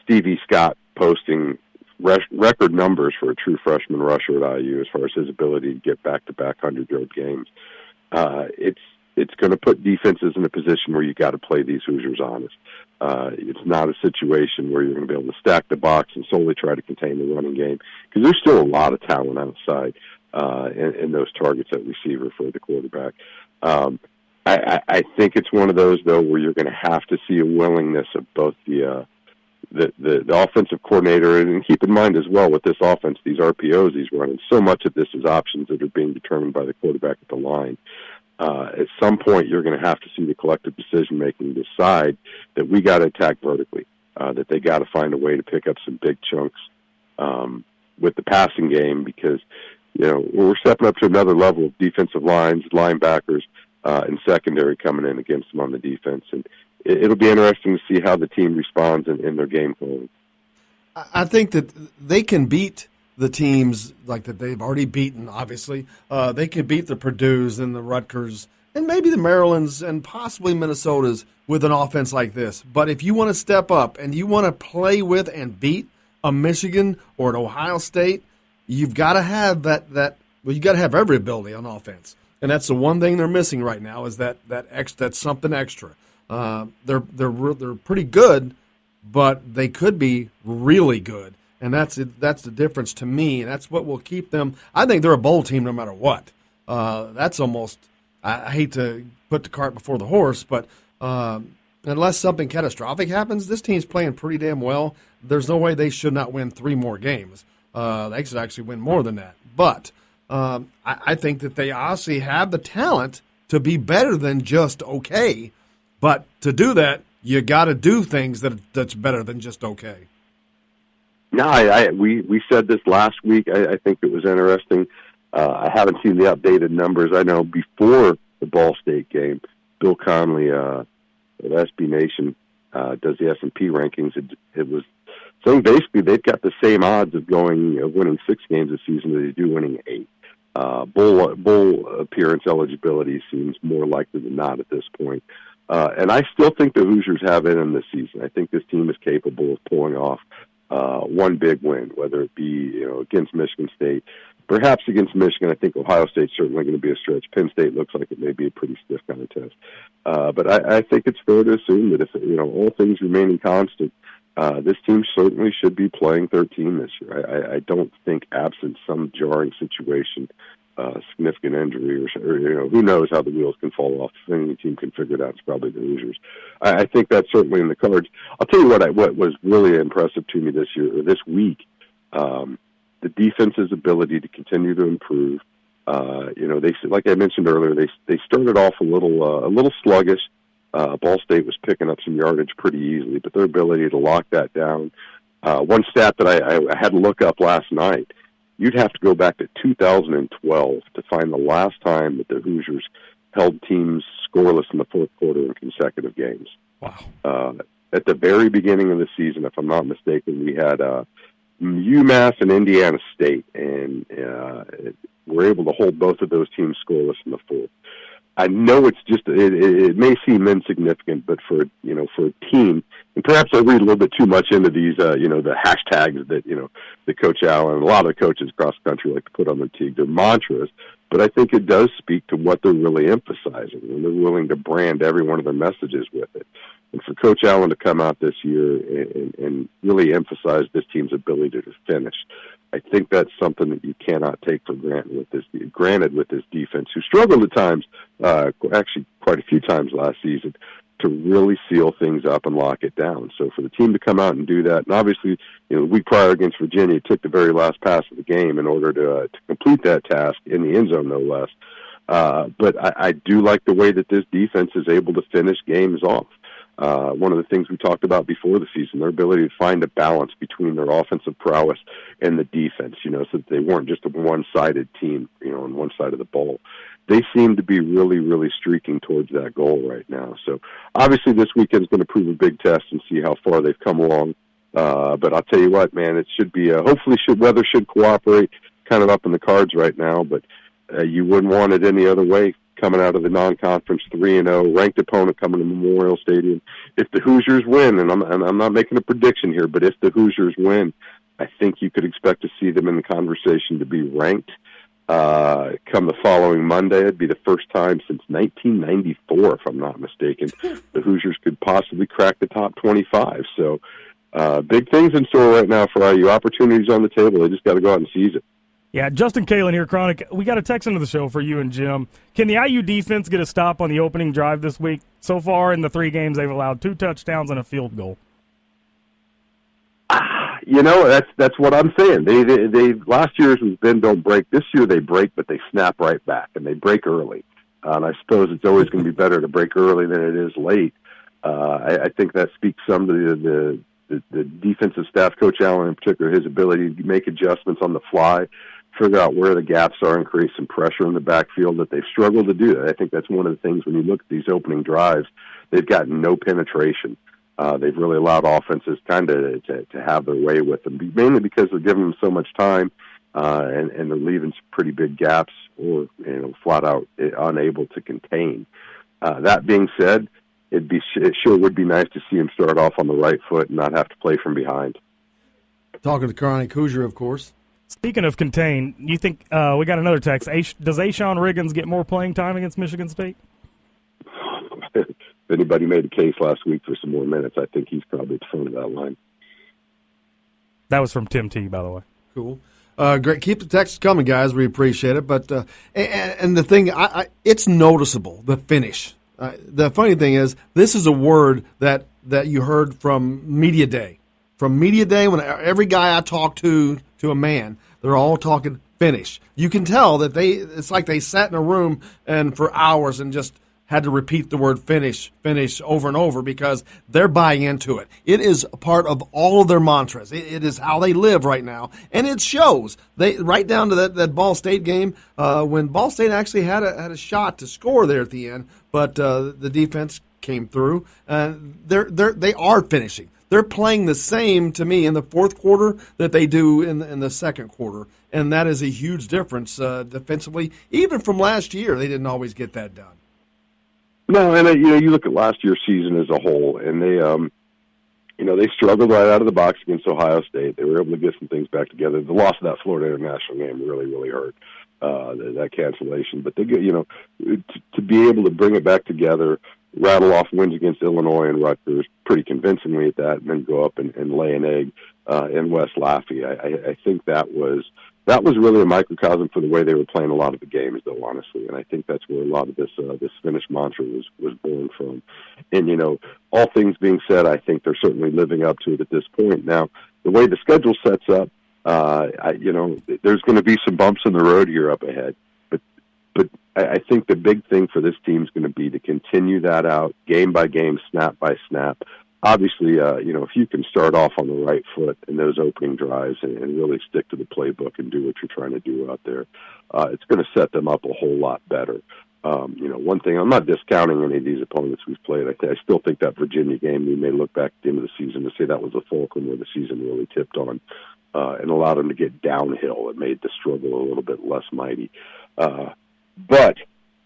Stevie Scott posting record numbers for a true freshman rusher at IU as far as his ability to get back-to-back 100-yard games. It's going to put defenses in a position where you got to play these Hoosiers honest. It's not a situation where you're going to be able to stack the box and solely try to contain the running game, because there's still a lot of talent outside in those targets at receiver for the quarterback. I think it's one of those, though, where you're going to have to see a willingness of both the offensive coordinator, and keep in mind as well with this offense, these RPOs he's running, so much of this is options that are being determined by the quarterback at the line. At some point, you're going to have to see the collective decision-making decide that we got to attack vertically, that they got to find a way to pick up some big chunks with the passing game, because we're stepping up to another level of defensive lines, linebackers, and secondary coming in against them on the defense. And it'll be interesting to see how the team responds in their game plan. I think that they can beat the teams like that they've already beaten, obviously. They can beat the Purdue's and the Rutgers and maybe the Marylands and possibly Minnesota's with an offense like this. But if you want to step up and you want to play with and beat a Michigan or an Ohio State, you've got to have that you got to have every ability on offense. And that's the one thing they're missing right now, is that something extra. They're pretty good, but they could be really good. And that's the difference to me, and that's what will keep them. I think they're a bowl team no matter what. That's almost, I hate to put the cart before the horse, but unless something catastrophic happens, this team's playing pretty damn well. There's no way they should not win 3 more games. They should actually win more than that. But I think that they obviously have the talent to be better than just okay. But to do that, you got to do things that's better than just okay. No, we said this last week. I think it was interesting. I haven't seen the updated numbers. I know before the Ball State game, Bill Conley of SB Nation does the S&P rankings, it was saying basically they've got the same odds of winning 6 games this season as they do winning 8. Bowl appearance eligibility seems more likely than not at this point. And I still think the Hoosiers have it in this season. I think this team is capable of pulling off one big win, whether it be against Michigan State, perhaps against Michigan. I think Ohio State's certainly going to be a stretch. Penn State looks like it may be a pretty stiff contest. But I think it's fair to assume that if all things remaining constant, this team certainly should be playing 13 this year. I don't think, absent some jarring situation, significant injury, or who knows how the wheels can fall off. If any team can figure it out, it's probably the Hoosiers. I think that's certainly in the cards. I'll tell you what was really impressive to me this week, the defense's ability to continue to improve. They, like I mentioned earlier, they started off a little sluggish. Ball State was picking up some yardage pretty easily, but their ability to lock that down. One stat that I had to look up last night, you'd have to go back to 2012 to find the last time that the Hoosiers held teams scoreless in the fourth quarter in consecutive games. Wow. At the very beginning of the season, if I'm not mistaken, we had UMass and Indiana State, and we're able to hold both of those teams scoreless in the fourth. I know it's just it may seem insignificant, but for a team, and perhaps I read a little bit too much into these the hashtags that Coach Allen and a lot of the coaches across the country like to put on their team, their mantras. But I think it does speak to what they're really emphasizing, and they're willing to brand every one of their messages with it. And for Coach Allen to come out this year and really emphasize this team's ability to finish, I think that's something that you cannot take for granted with this defense, who struggled at times, actually quite a few times last season, to really seal things up and lock it down. So for the team to come out and do that, and obviously, the week prior against Virginia, took the very last pass of the game in order to complete that task in the end zone, no less. But I do like the way that this defense is able to finish games off. One of the things we talked about before the season, their ability to find a balance between their offensive prowess and the defense, so that they weren't just a one-sided team, on one side of the ball. They seem to be really, really streaking towards that goal right now. So obviously this weekend is going to prove a big test and see how far they've come along. But I'll tell you what, man, it should be, hopefully weather should cooperate, kind of up in the cards right now, but you wouldn't want it any other way. Coming out of the non-conference 3-0, ranked opponent coming to Memorial Stadium. If the Hoosiers win, and I'm not making a prediction here, but if the Hoosiers win, I think you could expect to see them in the conversation to be ranked come the following Monday. It'd be the first time since 1994, if I'm not mistaken, the Hoosiers could possibly crack the top 25. So big things in store right now for IU. Opportunities on the table. They just got to go out and seize it. Yeah, Justin Kalen here, Chronic. We got a text into the show for you and Jim. Can the IU defense get a stop on the opening drive this week? So far in the 3 games, they've allowed 2 touchdowns and a field goal. That's what I'm saying. They last year's was bend don't break. This year they break, but they snap right back, and they break early. And I suppose it's always going to be better to break early than it is late. I think that speaks some to the defensive staff, Coach Allen in particular, his ability to make adjustments on the fly, figure out where the gaps are, and create some pressure in the backfield that they've struggled to do. I think that's one of the things when you look at these opening drives, they've gotten no penetration. They've really allowed offenses kind of to have their way with them, mainly because they're giving them so much time and they're leaving some pretty big gaps or flat out unable to contain. That being said, it sure would be nice to see him start off on the right foot and not have to play from behind. Talking to Chronic Hoosier, of course. Speaking of contain, you think we got another text. Does Ashawn Riggins get more playing time against Michigan State? If anybody made a case last week for some more minutes, I think he's probably at the front of that line. That was from Tim T, by the way. Cool. Great. Keep the texts coming, guys. We appreciate it. But and the thing, it's noticeable, the finish. The funny thing is, this is a word that you heard from Media Day. From Media Day, when every guy I talk to a man, they're all talking finish. You can tell that it's like they sat in a room and for hours and just had to repeat the word finish over and over because they're buying into it. It is a part of all of their mantras. It is how they live right now, and it shows. They right down to that Ball State game when Ball State actually had a shot to score there at the end, but the defense came through. They are finishing. They're playing the same to me in the fourth quarter that they do in the second quarter, and that is a huge difference defensively. Even from last year, they didn't always get that done. No, and you look at last year's season as a whole, and they struggled right out of the box against Ohio State. They were able to get some things back together. The loss of that Florida International game really, really hurt that cancellation. But they get to be able to bring it back together, rattle off wins against Illinois and Rutgers pretty convincingly at that, and then go up and lay an egg in West Lafayette. I think that was really a microcosm for the way they were playing a lot of the games, though, honestly. And I think that's where a lot of this Finnish mantra was born from. And, all things being said, I think they're certainly living up to it at this point. Now, the way the schedule sets up, there's going to be some bumps in the road here up ahead. But I think the big thing for this team is going to be to continue that out game by game, snap by snap. Obviously, if you can start off on the right foot in those opening drives and really stick to the playbook and do what you're trying to do out there, it's going to set them up a whole lot better. One thing, I'm not discounting any of these opponents we've played. I still think that Virginia game, we may look back at the end of the season to say that was the fulcrum where the season really tipped on and allowed them to get downhill. It made the struggle a little bit less mighty. But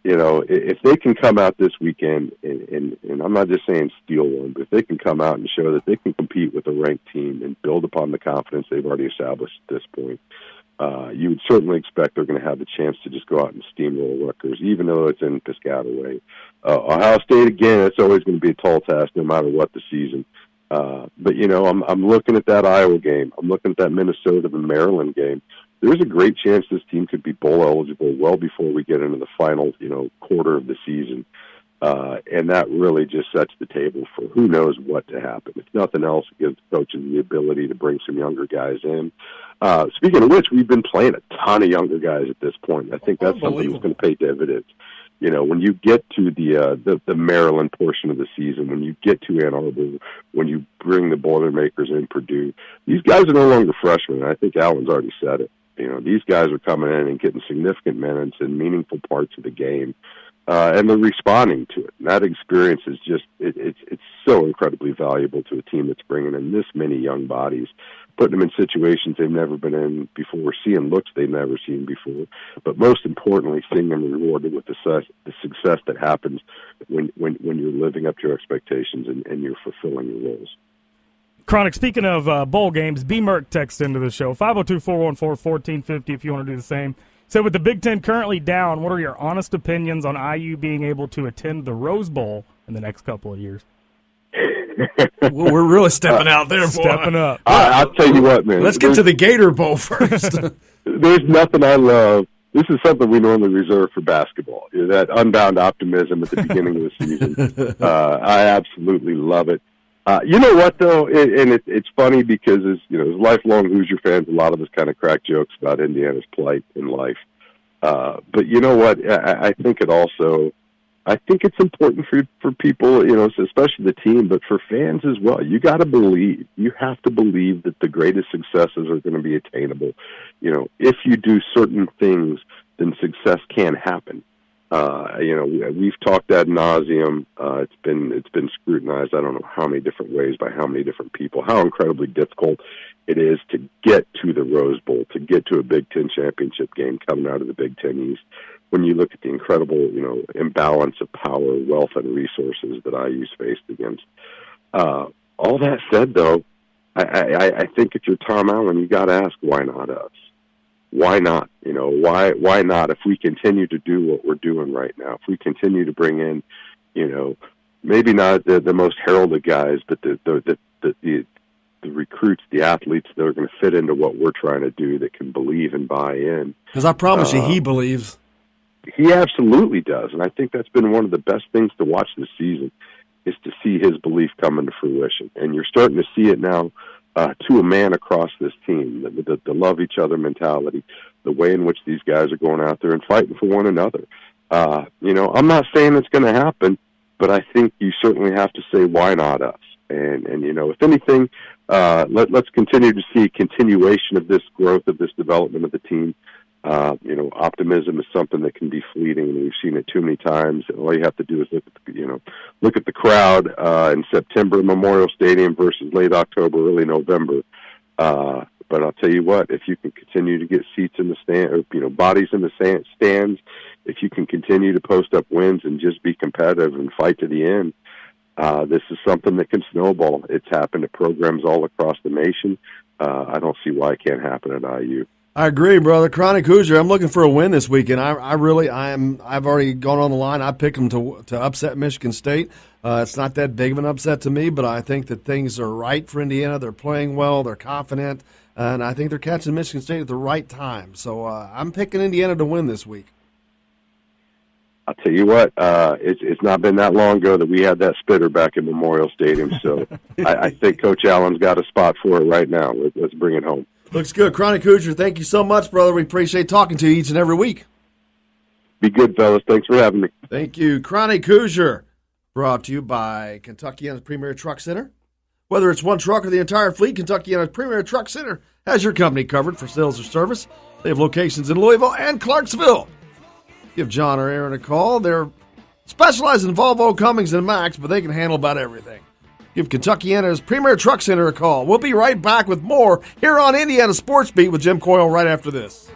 if they can come out this weekend, and I'm not just saying steal one, but if they can come out and show that they can compete with a ranked team and build upon the confidence they've already established at this point, you would certainly expect they're going to have the chance to just go out and steamroll Rutgers, even though it's in Piscataway. Ohio State, again, it's always going to be a tall task no matter what the season. But I'm looking at that Iowa game. I'm looking at that Minnesota and Maryland game. There's a great chance this team could be bowl eligible well before we get into the final, quarter of the season. And that really just sets the table for who knows what to happen. If nothing else, it gives coaches the ability to bring some younger guys in. Speaking of which, we've been playing a ton of younger guys at this point. I think that's something that's going to pay dividends. When you get to the Maryland portion of the season, when you get to Ann Arbor, when you bring the Boilermakers in Purdue, these guys are no longer freshmen. I think Alan's already said it. These guys are coming in and getting significant minutes in meaningful parts of the game, and they're responding to it. And that experience is just, it's so incredibly valuable to a team that's bringing in this many young bodies, putting them in situations they've never been in before, seeing looks they've never seen before, but most importantly, seeing them rewarded with the success that happens when you're living up to your expectations and you're fulfilling your roles. Chronic, speaking of bowl games, B. Merck texts into the show, 502-414-1450 if you want to do the same. So with the Big Ten currently down, what are your honest opinions on IU being able to attend the Rose Bowl in the next couple of years? Well, we're really stepping out there, boy. Stepping up. I'll tell you what, man. Let's get to the Gator Bowl first. There's nothing I love. This is something we normally reserve for basketball, that unbound optimism at the beginning of the season. I absolutely love it. You know what, though? It's funny because, as lifelong Hoosier fans, a lot of us kind of crack jokes about Indiana's plight in life. But you know what? I think it's important for people, especially the team, but for fans as well. You got to believe. You have to believe that the greatest successes are going to be attainable. If you do certain things, then success can happen. We've talked ad nauseum. It's been scrutinized. I don't know how many different ways by how many different people. How incredibly difficult it is to get to the Rose Bowl, to get to a Big Ten championship game coming out of the Big Ten East. When you look at the incredible, imbalance of power, wealth, and resources that IU's faced against. All that said, though, I think if you're Tom Allen, you got to ask, why not us? Why not? Why not? If we continue to do what we're doing right now, if we continue to bring in, maybe not the most heralded guys, but the recruits, the athletes that are going to fit into what we're trying to do, that can believe and buy in. Because I promise you, he believes. He absolutely does, and I think that's been one of the best things to watch this season, is to see his belief come into fruition. And you're starting to see it now to a man across this team, the love each other mentality, the way in which these guys are going out there and fighting for one another. I'm not saying it's going to happen, but I think you certainly have to say, why not us? And if anything, let's continue to see a continuation of this growth, of this development of the team. Optimism is something that can be fleeting, and we've seen it too many times. All you have to do is look at the crowd in September, Memorial Stadium versus late October, early November. But I'll tell you what, if you can continue to get seats in the stand, or, bodies in the stands, if you can continue to post up wins and just be competitive and fight to the end, this is something that can snowball. It's happened to programs all across the nation. I don't see why it can't happen at IU. I agree, brother. Chronic Hoosier, I'm looking for a win this weekend. I've already gone on the line. I picked them to upset Michigan State. It's not that big of an upset to me, but I think that things are right for Indiana. They're playing well. They're confident. And I think they're catching Michigan State at the right time. So I'm picking Indiana to win this week. I'll tell you what, it's not been that long ago that we had that spitter back in Memorial Stadium. So I think Coach Allen's got a spot for it right now. Let's bring it home. Looks good. Chronic Hoosier, thank you so much, brother. We appreciate talking to you each and every week. Be good, fellas. Thanks for having me. Thank you. Chronic Hoosier, brought to you by Kentuckiana's Premier Truck Center. Whether it's one truck or the entire fleet, Kentuckiana's Premier Truck Center has your company covered for sales or service. They have locations in Louisville and Clarksville. Give John or Aaron a call. They're specialized in Volvo, Cummings, and Max, but they can handle about everything. Give Kentuckiana's Premier Truck Center a call. We'll be right back with more here on Indiana Sports Beat with Jim Coyle right after this.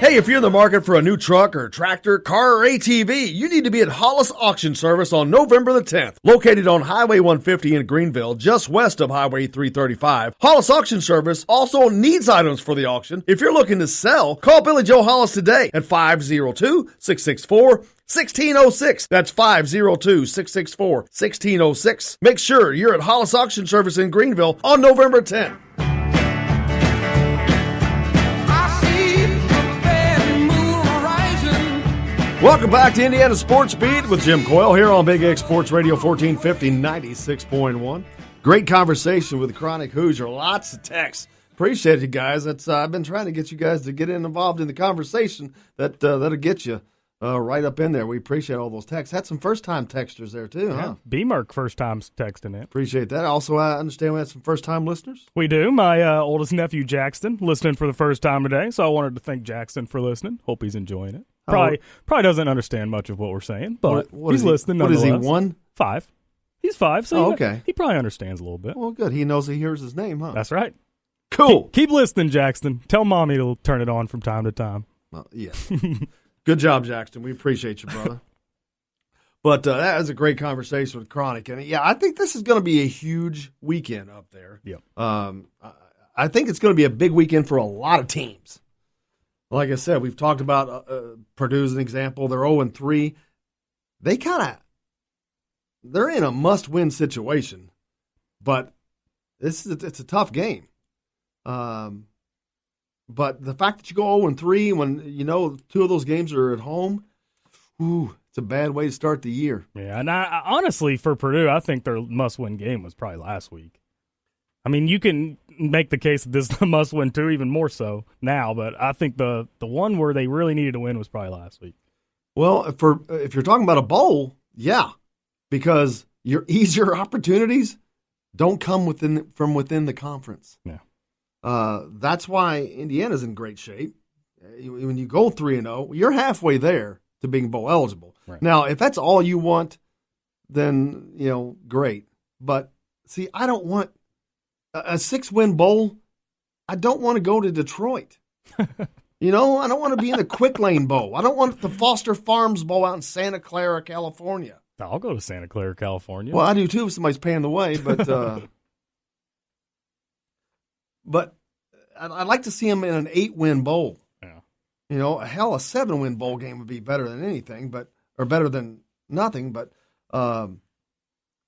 Hey, if you're in the market for a new truck or tractor, car, or ATV, you need to be at Hollis Auction Service on November the 10th. Located on Highway 150 in Greenville, just west of Highway 335, Hollis Auction Service also needs items for the auction. If you're looking to sell, call Billy Joe Hollis today at 502-664-1606. That's 502-664-1606. Make sure you're at Hollis Auction Service in Greenville on November 10th. Welcome back to Indiana Sports Beat with Jim Coyle here on Big X Sports Radio 1450 96.1. Great conversation with Chronic Hoosier. Lots of texts. Appreciate you guys. I've been trying to get you guys to get involved in the conversation. That'll get you right up in there. We appreciate all those texts. Had some first-time texters there too, huh? B-Merc first time texting it. Appreciate that. Also, I understand we had some first-time listeners. We do. My oldest nephew, Jackson, listening for the first time today, so I wanted to thank Jackson for listening. Hope he's enjoying it. Probably doesn't understand much of what we're saying, but he's listening. What is he, 1? 5. He's 5, so okay. He probably understands a little bit. Well, good. He knows he hears his name, huh? That's right. Cool. Keep listening, Jackson. Tell Mommy to turn it on from time to time. Yes. Good job, Jackson. We appreciate you, brother. But that was a great conversation with Chronic. And, yeah, I think this is going to be a huge weekend up there. Yep. I think it's going to be a big weekend for a lot of teams. Like I said, we've talked about Purdue as an example. They're 0-3. They're in a must-win situation, but it's a tough game. But the fact that you go 0-3 when two of those games are at home, it's a bad way to start the year. Yeah, and I honestly, for Purdue, I think their must-win game was probably last week. I mean, you can make the case that this is the must-win too, even more so now. But I think the one where they really needed to win was probably last week. Well, if you're talking about a bowl, yeah, because your easier opportunities don't come from within the conference. Yeah, that's why Indiana's in great shape. When you go 3-0, you're halfway there to being bowl eligible. Right. Now, if that's all you want, then great. But see, I don't want a 6-win bowl. I don't want to go to Detroit. I don't want to be in the Quick Lane Bowl. I don't want the Foster Farms Bowl out in Santa Clara, California. I'll go to Santa Clara, California. Well, I do too if somebody's paying the way, but I'd like to see them in an 8-win bowl. Yeah. A 7-win bowl game would be better than anything, or better than nothing. But I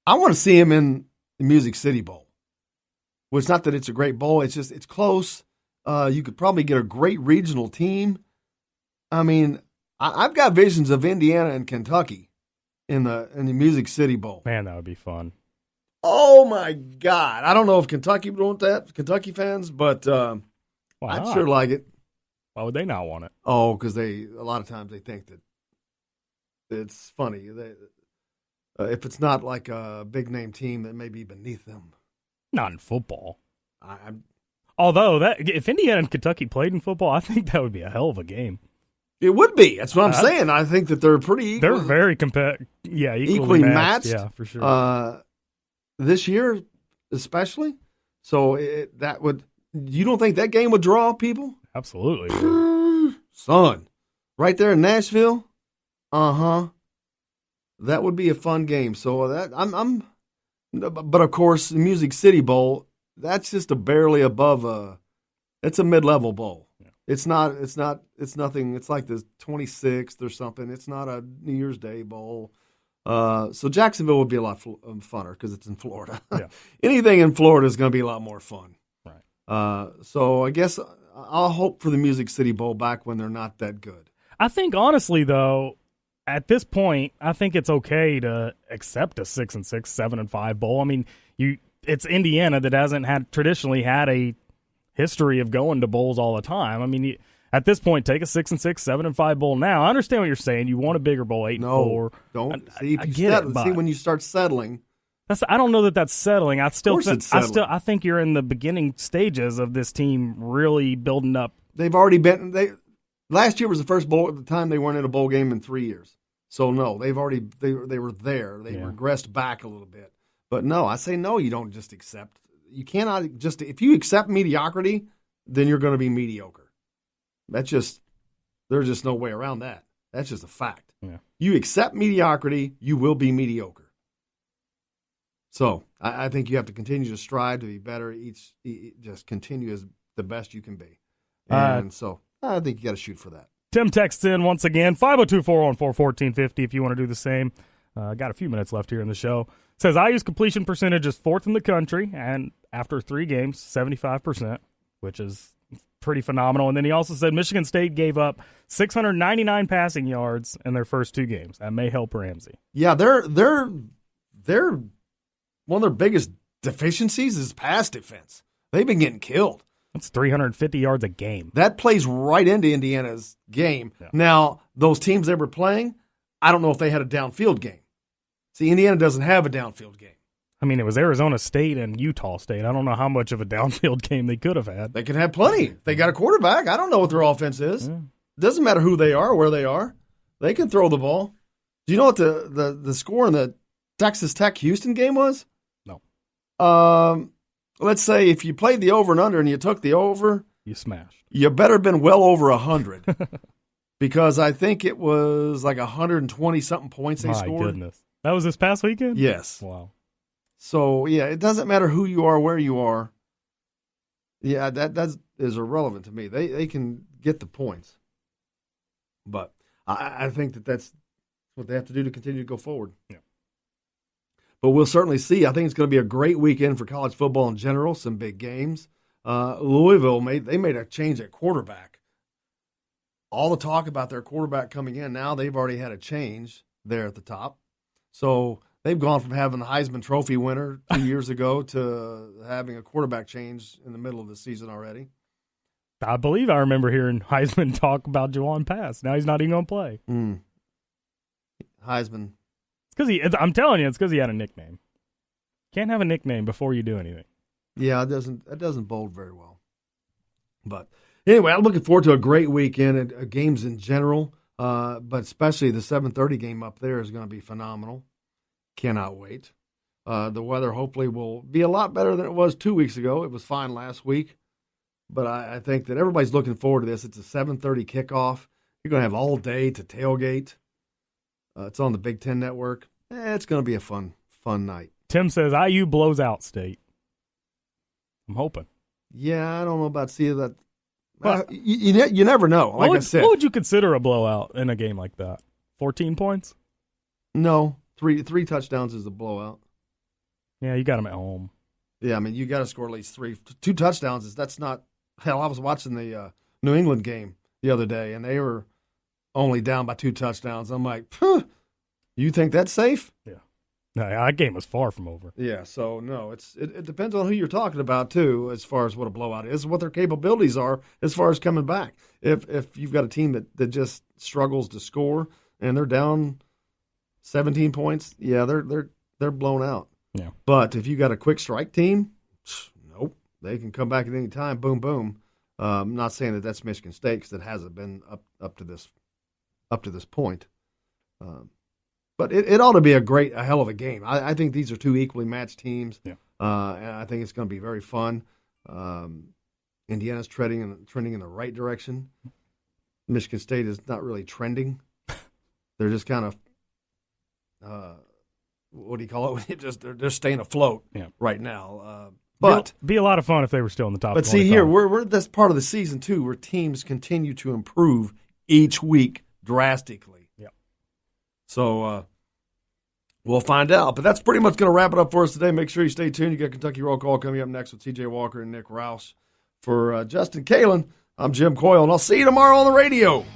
want to see them in the Music City Bowl. Well, it's not that it's a great bowl. It's just it's close. You could probably get a great regional team. I mean, I've got visions of Indiana and Kentucky in the Music City Bowl. Man, that would be fun. Oh, my God. I don't know if Kentucky would want that, Kentucky fans, but Why I'd not? sure like it. Why would they not want it? Oh, because a lot of times they think that it's funny. If it's not like a big-name team that may be beneath them. Not in football. I'm Although, if Indiana and Kentucky played in football, I think that would be a hell of a game. It would be. That's what I'm saying. I think that they're pretty equal. They're very equally matched. Yeah, for sure. This year, especially. So that would. You don't think that game would draw people? Absolutely. Son, right there in Nashville. That would be a fun game. So but of course, the Music City Bowl. That's just barely above it's a mid-level bowl. Yeah. It's nothing. It's like the 26th or something. It's not a New Year's Day bowl. So Jacksonville would be a lot funner because it's in Florida. Yeah. Anything in Florida is going to be a lot more fun. Right. So I guess I'll hope for the Music City Bowl back when they're not that good. I think honestly though, at this point, I think it's okay to accept a 6-6, 7-5 bowl. I mean, it's Indiana that hasn't traditionally had a history of going to bowls all the time. I mean, at this point, take a 6-6, 7-5 bowl now. I understand what you're saying. You want a bigger bowl, 8-4. No, don't. See, when you start settling. I don't know that that's settling. I think you're in the beginning stages of this team really building up. They've already been. Last year was the first bowl at the time they weren't in a bowl game in 3 years. So no, they were there. They regressed back a little bit. But no, I say no. You don't just accept. You cannot just if you accept mediocrity, then you're going to be mediocre. There's just no way around that. That's just a fact. Yeah. You accept mediocrity, you will be mediocre. So I think you have to continue to strive to be better. Just continue as the best you can be. And so I think you got to shoot for that. Tim texts in once again, 502-414-1450 if you want to do the same. Got a few minutes left here in the show. Says, IU's completion percentage is 4th in the country, and after 3 games, 75%, which is pretty phenomenal. And then he also said Michigan State gave up 699 passing yards in their first 2 games. That may help Ramsey. Yeah, they're one of their biggest deficiencies is pass defense. They've been getting killed. That's 350 yards a game. That plays right into Indiana's game. Yeah. Now, those teams they were playing, I don't know if they had a downfield game. See, Indiana doesn't have a downfield game. I mean, it was Arizona State and Utah State. I don't know how much of a downfield game they could have had. They can have plenty. They got a quarterback. I don't know what their offense is. Yeah. Doesn't matter who they are, where they are. They can throw the ball. Do you know what the score in the Texas Tech-Houston game was? No. Let's say if you played the over and under and you took the over, you smashed. You better have been well over 100 because I think it was like 120-something points they scored. My goodness. That was this past weekend? Yes. Wow. So, yeah, it doesn't matter who you are, where you are. Yeah, that is irrelevant to me. They can get the points. But I think that's what they have to do to continue to go forward. Yeah. But we'll certainly see. I think it's going to be a great weekend for college football in general, some big games. Louisville made a change at quarterback. All the talk about their quarterback coming in, now they've already had a change there at the top. So they've gone from having the Heisman Trophy winner 2 years ago to having a quarterback change in the middle of the season already. I believe I remember hearing Heisman talk about Juwan Pass. Now he's not even going to play. Heisman. I'm telling you, it's because he had a nickname. Can't have a nickname before you do anything. Yeah, it doesn't bode very well. But anyway, I'm looking forward to a great weekend at games in general, but especially the 7:30 game up there is going to be phenomenal. Cannot wait. The weather hopefully will be a lot better than it was 2 weeks ago. It was fine last week, but I think that everybody's looking forward to this. It's a 7:30 kickoff. You're going to have all day to tailgate. It's on the Big Ten Network. It's going to be a fun night. Tim says IU blows out State. I'm hoping. Yeah, I don't know about seeing that. But you never know. Like I said, what would you consider a blowout in a game like that? 14 points? No, three touchdowns is a blowout. Yeah, you got them at home. Yeah, I mean you got to score at least 3. 2 touchdowns that's not. Hell, I was watching the New England game the other day, and they were only down by 2 touchdowns. I'm like, you think that's safe? Yeah. No, that game was far from over. Yeah, so no, it depends on who you're talking about too, as far as what a blowout is, what their capabilities are as far as coming back. If you've got a team that just struggles to score and they're down 17 points, yeah, they're blown out. Yeah. But if you got a quick strike team, nope, they can come back at any time. Boom, boom. I'm not saying that that's Michigan State because it hasn't been up to this point. But it ought to be a hell of a game. I think these are two equally matched teams. Yeah. And I think it's going to be very fun. Indiana's trending in the right direction. Michigan State is not really trending. They're just kind of what do you call it? They're staying afloat right now. But be a lot of fun if they were still in the top. But 25. see here, we're this part of the season too, where teams continue to improve each week drastically. Yeah. So we'll find out. But that's pretty much going to wrap it up for us today. Make sure you stay tuned. You got Kentucky Roll Call coming up next with T.J. Walker and Nick Rouse. For Justin Kalen, I'm Jim Coyle, and I'll see you tomorrow on the radio.